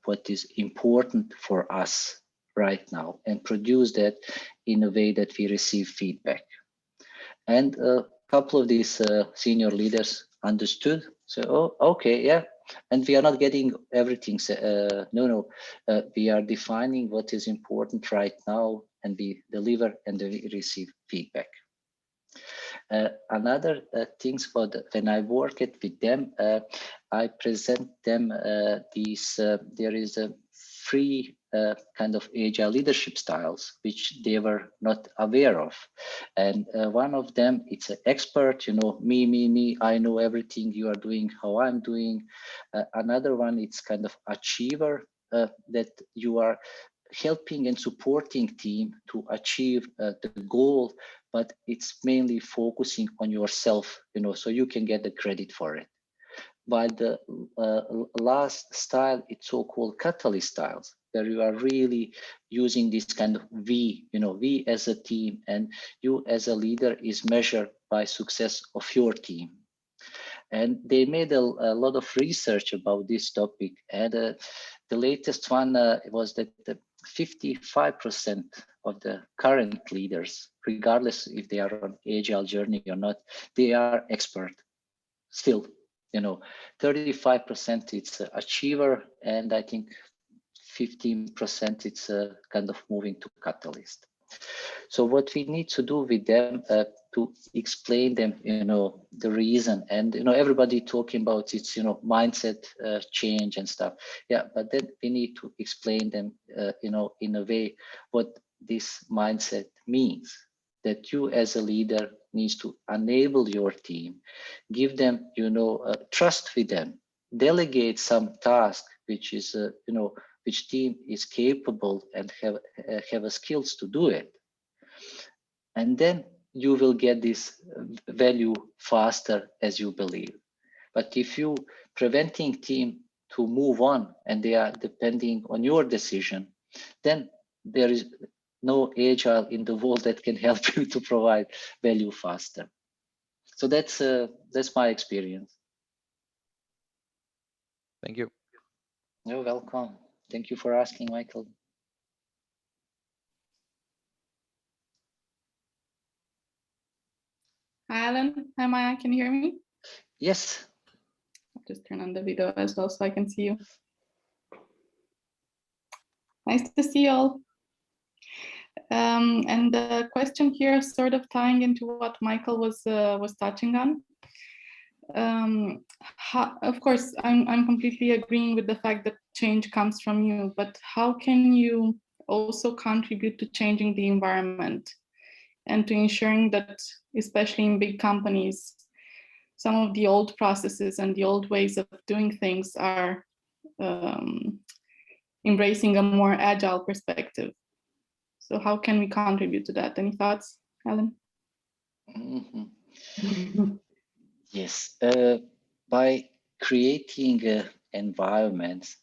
what is important for us right now and produce that in a way that we receive feedback. And a couple of these senior leaders understood. So, oh, okay, yeah. And we are not getting everything. We are defining what is important right now, and we deliver and we receive feedback. Another things about when I work it with them, I present them there is a free kind of Agile leadership styles which they were not aware of, and one of them, it's an expert, me, I know everything you are doing, how I'm doing. Another one, it's kind of achiever, that you are helping and supporting team to achieve the goal, but it's mainly focusing on yourself, so you can get the credit for it. While the last style, it's so-called catalyst styles, where you are really using this kind of we as a team, and you as a leader is measured by success of your team. And they made a lot of research about this topic, and the latest one was that 55% of the current leaders, regardless if they are on Agile Journey or not, they are expert still. 35% it's achiever, and I think 15% it's kind of moving to catalyst. So what we need to do with them to explain them, the reason, and everybody talking about it's mindset change and stuff. Yeah, but then we need to explain them, in a way what this mindset means. That you as a leader needs to enable your team, give them, trust with them, delegate some task which is, which team is capable and have a skills to do it. And then you will get this value faster as you believe. But if you preventing team to move on and they are depending on your decision, then there is no Agile in the world that can help you to provide value faster. So that's my experience. Thank you. You're welcome. Thank you for asking, Michael. Alan. Hi, Maja. Can you hear me? Yes. I'll just turn on the video as well so I can see you. Nice to see you all. And the question here is sort of tying into what Michael was touching on. Of course, I'm completely agreeing with the fact that change comes from you, but how can you also contribute to changing the environment and to ensuring that, especially in big companies, some of the old processes and the old ways of doing things are embracing a more agile perspective? So how can we contribute to that? Any thoughts, Alan? Yes, by creating environments,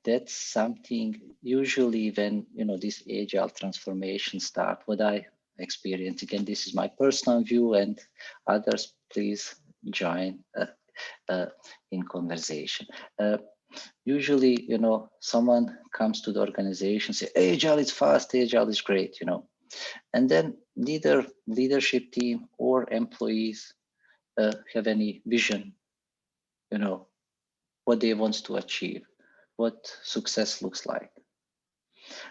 that's something usually when this agile transformation start. What I experience, again, this is my personal view, and others please join in conversation. Usually, someone comes to the organization, say, Agile is fast, Agile is great, and then neither leadership team or employees have any vision, what they want to achieve, what success looks like.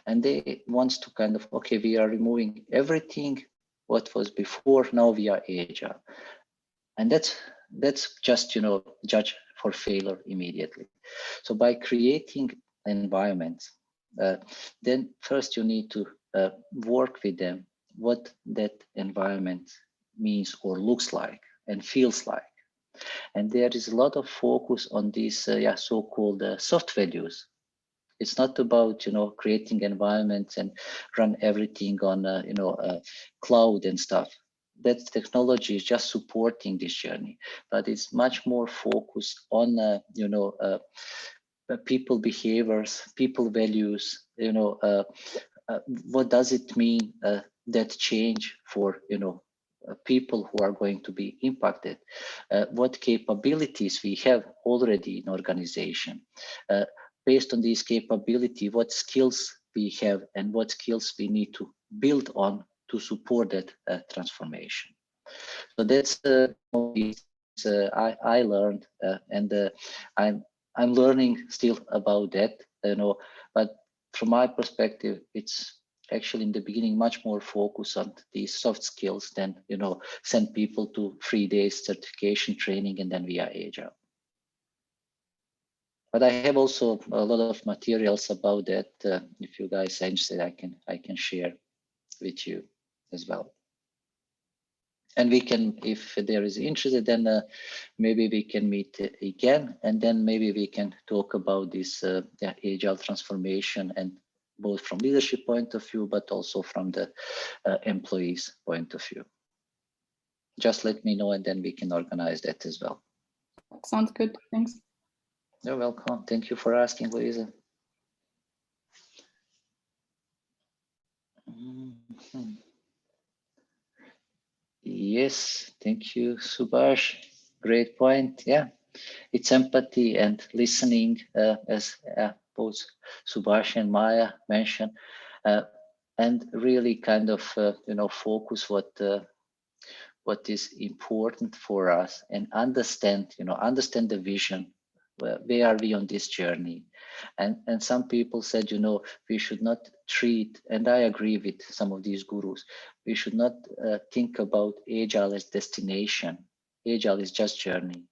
And they want to kind of, okay, we are removing everything what was before, now we are agile. And that's just, judge for failure immediately. So by creating environments, then first you need to work with them, what that environment means or looks like and feels like. And there is a lot of focus on these so-called soft values. It's not about creating environments and run everything on cloud and stuff. That technology is just supporting this journey, but it's much more focused on people behaviors, people values. What does it mean that change for people who are going to be impacted? What capabilities we have already in organization? Based on these capability, what skills we have and what skills we need to build on to support that transformation. So that's I learned, and I'm learning still about that. But from my perspective, it's actually in the beginning much more focus on these soft skills than send people to 3 days certification training and then we are agile. But I have also a lot of materials about that. If you guys are interested, I can share with you as well. And we can, if there is interest, then maybe we can meet again, and then maybe we can talk about this agile transformation, and both from leadership point of view, but also from the employees point of view. Just let me know, and then we can organize that as well. Sounds good. Thanks. You're welcome. Thank you for asking, Louisa. Yes, thank you, Subhash. Great point. Yeah, it's empathy and listening, as both Subhash and Maja mentioned, and really kind of focus what is important for us and understand the vision. Where are we on this journey? And some people said, we should not treat, and I agree with some of these gurus, we should not think about Agile as destination. Agile is just journey,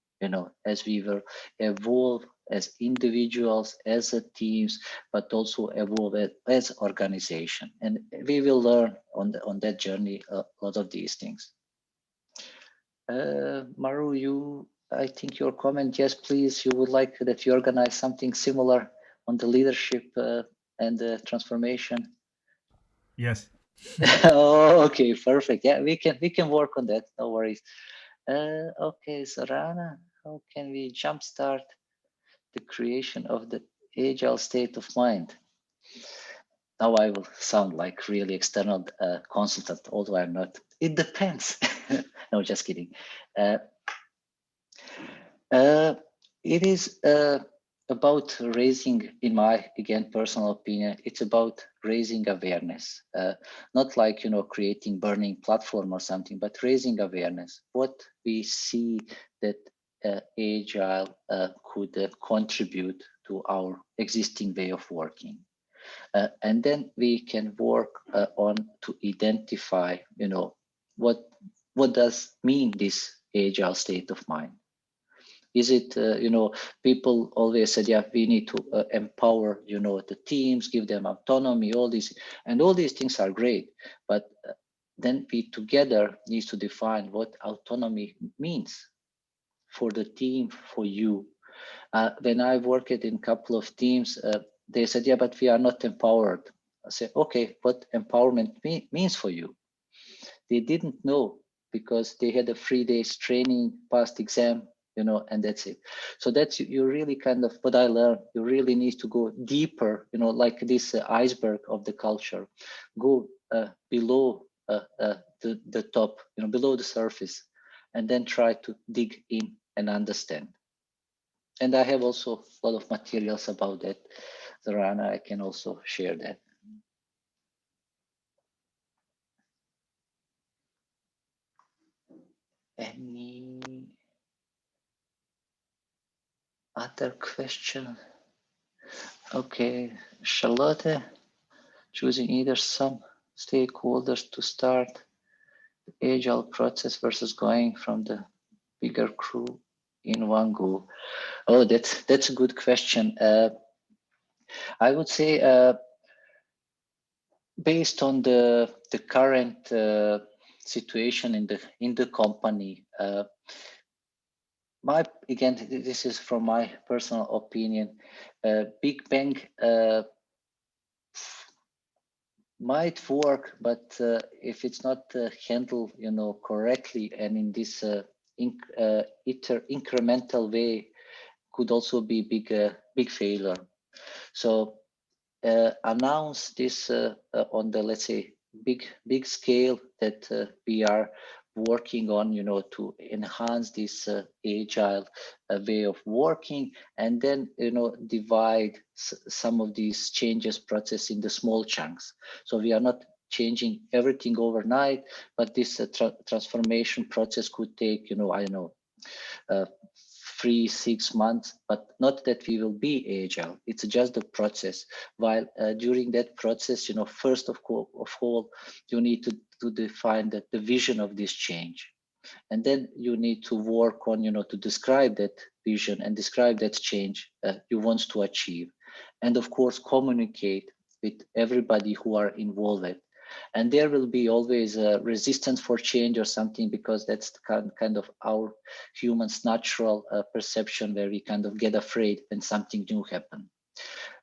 as we will evolve as individuals, as teams, but also evolve as organization. And we will learn on that journey a lot of these things. Maru, I think your comment, yes, please, you would like that you organize something similar on the leadership and the transformation. Yes. Oh, okay, perfect. Yeah, we can work on that. No worries. Okay, so Rana, how can we jumpstart the creation of the agile state of mind? Now I will sound like really external consultant, although I'm not. It depends. No, just kidding. It is about raising, in my, again, personal opinion, it's about raising awareness, not like, creating burning platform or something, but raising awareness. What we see that Agile could contribute to our existing way of working. And then we can work on to identify, what does mean this Agile state of mind. Is it, people always said, yeah, we need to empower, the teams, give them autonomy, all these things are great, but then we together need to define what autonomy means for the team, for you. When I worked in a couple of teams, they said, yeah, but we are not empowered. I said, okay, what empowerment means for you? They didn't know because they had a 3 days training, passed exam, and that's it. So that's, you really kind of, what I learned, you really need to go deeper, like this iceberg of the culture, go below the top, below the surface, and then try to dig in and understand. And I have also a lot of materials about that. Zarana, I can also share that. Any other question? Okay, Charlotte, choosing either some stakeholders to start the Agile process versus going from the bigger crew in one go. Oh, that's a good question. I would say based on the current situation in the company, again, this is from my personal opinion, Big Bang might work, but if it's not handled, correctly, and in this incremental way, could also be big failure. So announce this on the, let's say, big scale that we are working on, to enhance this Agile way of working, and then, divide some of these changes process into small chunks. So we are not changing everything overnight, but this transformation process could take, I don't know, 3-6 months, but not that we will be Agile. It's just the process. While during that process, first of all, you need to define the vision of this change. And then you need to work on, to describe that vision and describe that change you want to achieve. And of course, communicate with everybody who are involved. And there will be always a resistance for change or something, because that's kind of our humans' natural perception, where we kind of get afraid when something new happens.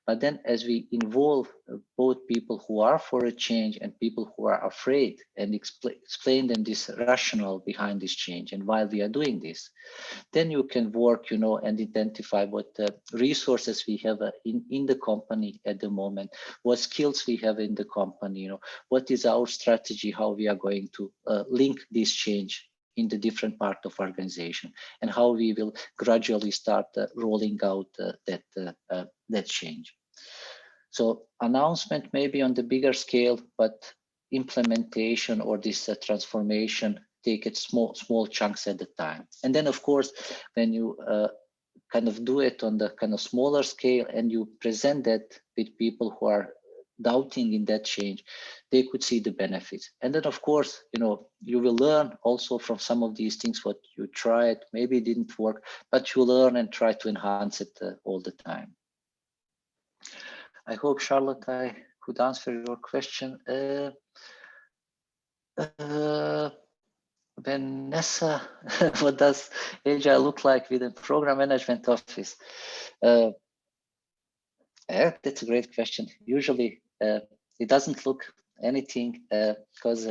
But then as we involve both people who are for a change and people who are afraid, and explain them this rationale behind this change and why we are doing this, then you can work, and identify what resources we have in the company at the moment, what skills we have in the company, what is our strategy, how we are going to link this change in the different part of organization, and how we will gradually start rolling out that change. So announcement maybe on the bigger scale, but implementation or this transformation, take it small chunks at a time. And then of course, when you kind of do it on the kind of smaller scale, and you present that with people who are doubting in that change, they could see the benefits. And then of course, you will learn also from some of these things, what you tried, maybe it didn't work, but you learn and try to enhance it all the time. I hope, Charlotte, I could answer your question. Vanessa, what does Agile look like within program management office? Yeah, that's a great question. Usually it doesn't look anything, because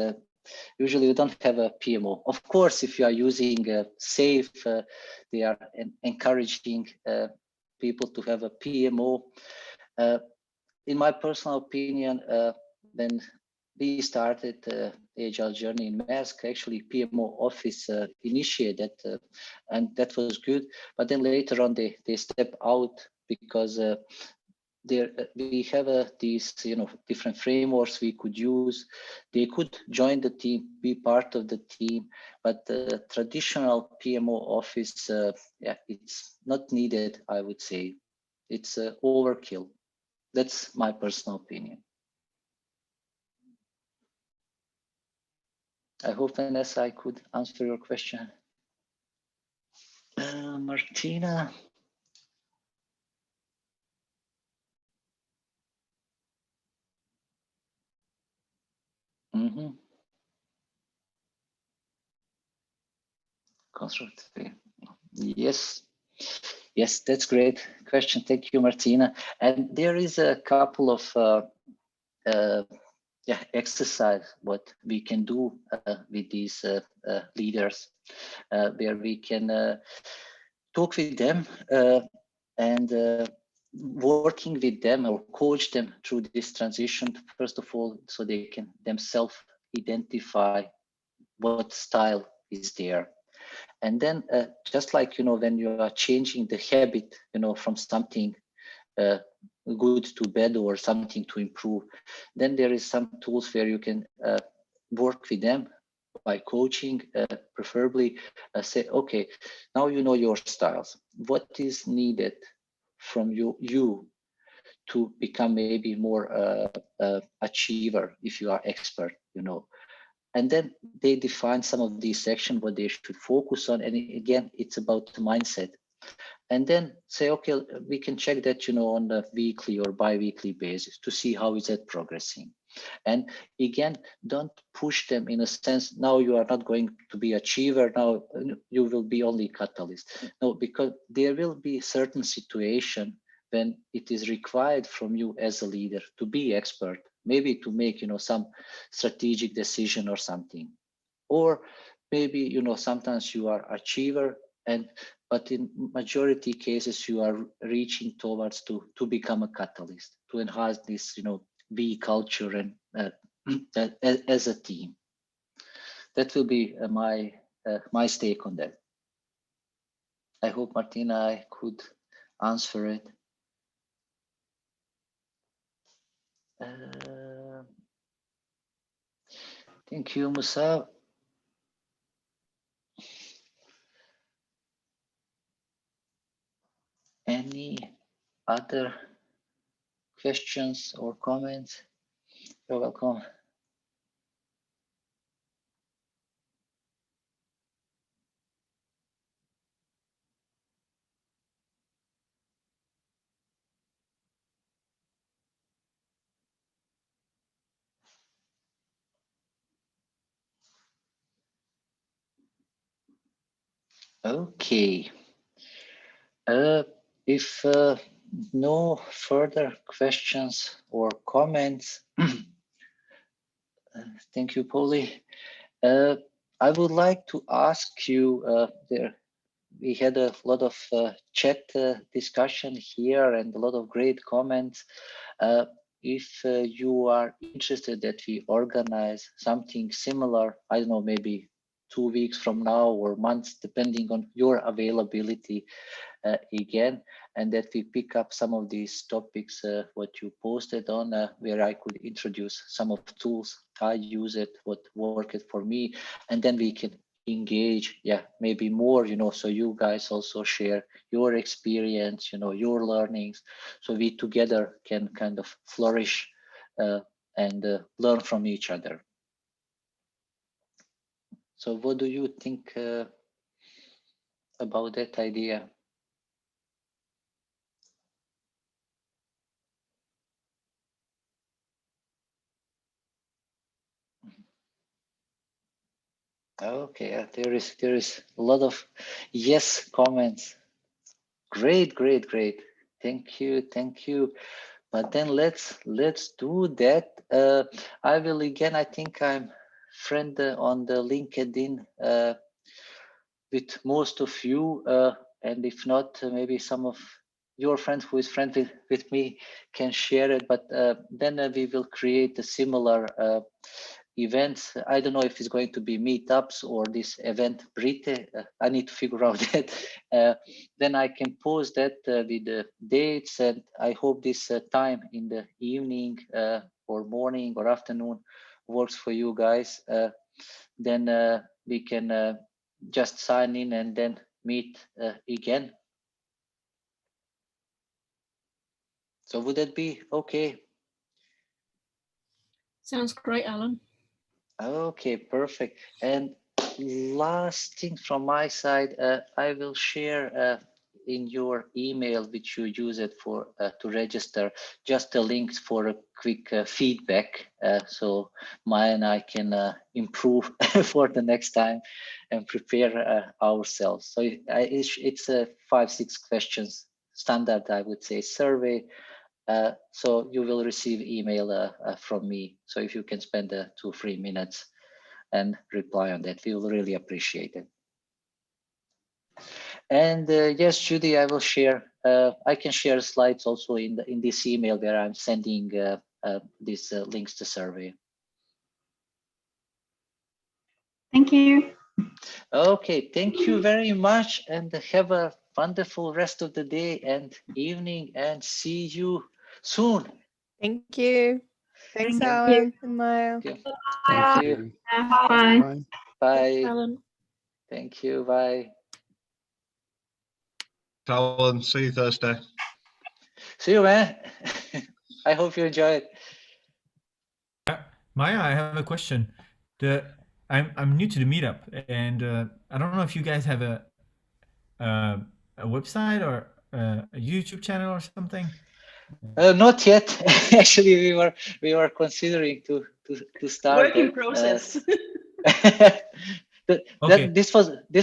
usually we don't have a PMO. Of course, if you are using SAFe, they are encouraging people to have a PMO. In my personal opinion, when we started Agile Journey in Maersk, actually PMO office initiated, and that was good. But then later on, they step out because there we have these different frameworks we could use. They could join the team, be part of the team, but the traditional PMO office, yeah, it's not needed. I would say it's overkill. That's my personal opinion. I hope, Vanessa, I could answer your question. Martina. Mm-hmm. Constructive. Yes. Yes, that's great question. Thank you, Martina. And there is a couple of exercise what we can do with these leaders, where we can talk with them and working with them or coach them through this transition, first of all, so they can themselves identify what style is there. And then just like, when you are changing the habit, from something good to bad or something to improve, then there is some tools where you can work with them by coaching, preferably say, okay, now you know your styles. What is needed from you to become maybe more achiever if you are expert, And then they define some of these sections, what they should focus on. And again, it's about the mindset. And then say, okay, we can check that, on a weekly or bi-weekly basis to see how is that progressing. And again, don't push them in a sense, now you are not going to be achiever, now you will be only catalyst. No, because there will be certain situation when it is required from you as a leader to be expert, maybe to make, some strategic decision or something. Or maybe, sometimes you are achiever, but in majority cases, you are reaching towards to become a catalyst, to enhance this, be culture and as a team. That will be my stake on that. I hope, Martina, I could answer it. Thank you, Musa. Any other questions or comments? You're welcome. Okay. If no further questions or comments, thank you, Polly. I would like to ask you, we had a lot of chat discussion here and a lot of great comments. If you are interested that we organize something similar, I don't know, maybe 2 weeks from now or months, depending on your availability again, and that we pick up some of these topics, what you posted on, where I could introduce some of the tools I use it, what worked for me, and then we can engage, maybe more, so you guys also share your experience, your learnings, so we together can kind of flourish and learn from each other. So what do you think about that idea? Okay, there is a lot of yes comments. Great. Thank you. But then let's do that. I will again. I think I'm friend on the LinkedIn with most of you, and if not, maybe some of your friends who is friend with me can share it. But then we will create a similar events. I don't know if it's going to be meetups or this event Brite. I need to figure out that. Then I can post that with the dates, and I hope this time in the evening or morning or afternoon works for you guys. Then we can just sign in and then meet again. So would that be okay? Sounds great, Alan. Okay, perfect. And last thing from my side, I will share in your email, which you use it for to register, just the links for a quick feedback, so Maja and I can improve for the next time and prepare ourselves. So it's a 5-6 questions standard, I would say, survey. So you will receive email from me. So if you can spend 2-3 minutes and reply on that, we will really appreciate it. And yes, Judy, I will share. I can share slides also in this email where I'm sending these links to survey. Thank you. Okay, thank you very much, and have a wonderful rest of the day and evening, and see you soon. Thank you. Thanks, Thank Alan and Maja. Thank you. Bye. Bye. Alan. Thank you. Bye. Alan, see you Thursday. See you, man. I hope you enjoy it. Maja, I have a question. I'm new to the meetup, and I don't know if you guys have a website or a YouTube channel or something. Not yet. Actually, we were considering to start. Work in process. Okay. This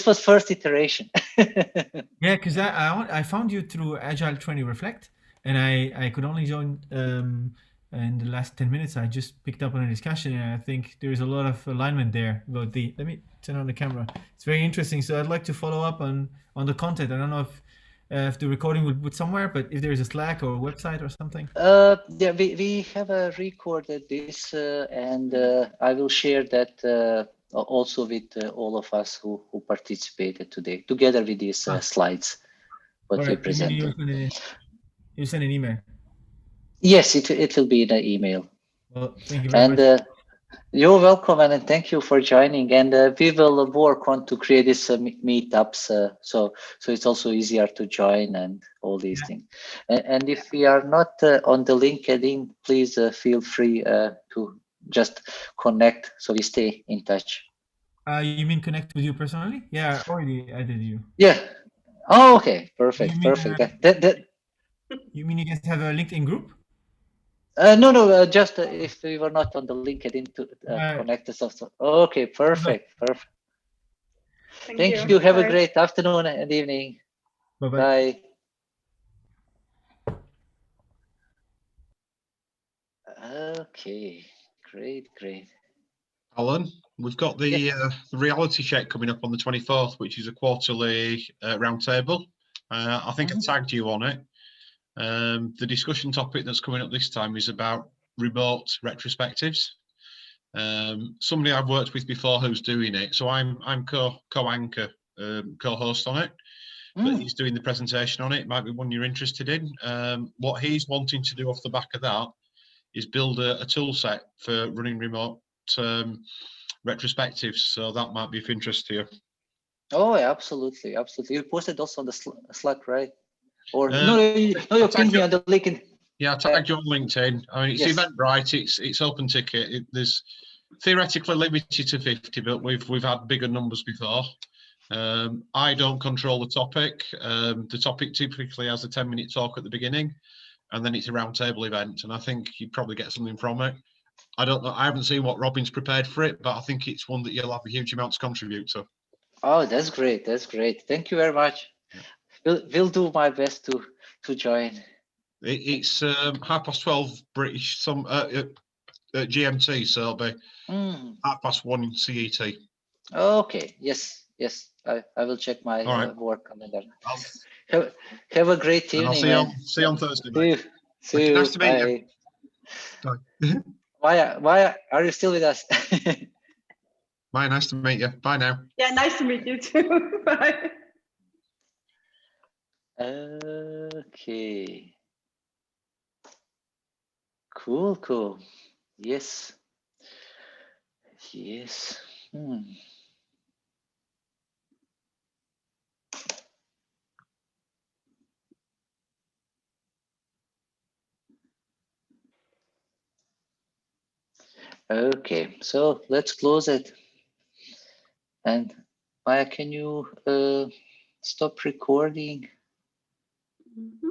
was first iteration. Yeah, because I found you through Agile Journey Reflect, and I could only join in the last 10 minutes. I just picked up on a discussion, and I think there is a lot of alignment there about let me turn on the camera. It's very interesting. So I'd like to follow up on the content. I don't know if the recording will put somewhere, but if there's a Slack or a website or something. Yeah, we have recorded this, and I will share that also with all of us who participated today, together with these slides, what we presented. You send an email. Yes, it will be in the email. Well, thank you very much. much. You're welcome, and thank you for joining. And we will work on to create these meetups, so it's also easier to join and all these things. And if we are not on the LinkedIn, please feel free to just connect, so we stay in touch. You mean connect with you personally? Yeah, I already added you. Yeah. Oh, okay. Perfect. You mean, Perfect. You mean you guys have a LinkedIn group? No, just if we were not on the LinkedIn to connect us also. Okay, perfect. Perfect. Thank you. Have a great afternoon and evening. Bye-bye. Bye. Okay, great. Alan, we've got the reality check coming up on the 24th, which is a quarterly roundtable. I think I tagged you on it. The discussion topic that's coming up this time is about remote retrospectives. Somebody I've worked with before who's doing it, so I'm co-anchor, co-host on it, but he's doing the presentation on it. Might be one you're interested in. What he's wanting to do off the back of that is build a tool set for running remote retrospectives, so that might be of interest to you. Oh, absolutely. You posted also on the Slack, right? Or no, you pinged me on the LinkedIn. Yeah, I tagged you on LinkedIn. I mean, it's Eventbrite. It's open ticket. There's theoretically limited to 50, but we've had bigger numbers before. I don't control the topic. The topic typically has a 10-minute talk at the beginning, and then it's a roundtable event. And I think you probably get something from it. I don't know. I haven't seen what Robin's prepared for it, but I think it's one that you'll have a huge amount to contribute to. Oh, that's great. Thank you very much. We'll do my best to join. It's 12:30 British, GMT, so it'll be 1:30 CET. Okay. Yes. I will check my work calendar. Have a great evening. And I'll see you on Thursday. See you. Nice to meet you. Bye. Maja, are you still with us? Maja, nice to meet you. Bye now. Yeah, nice to meet you too. Bye. Okay. Cool. Yes. Okay, so let's close it. And Maja, can you stop recording? Mhm.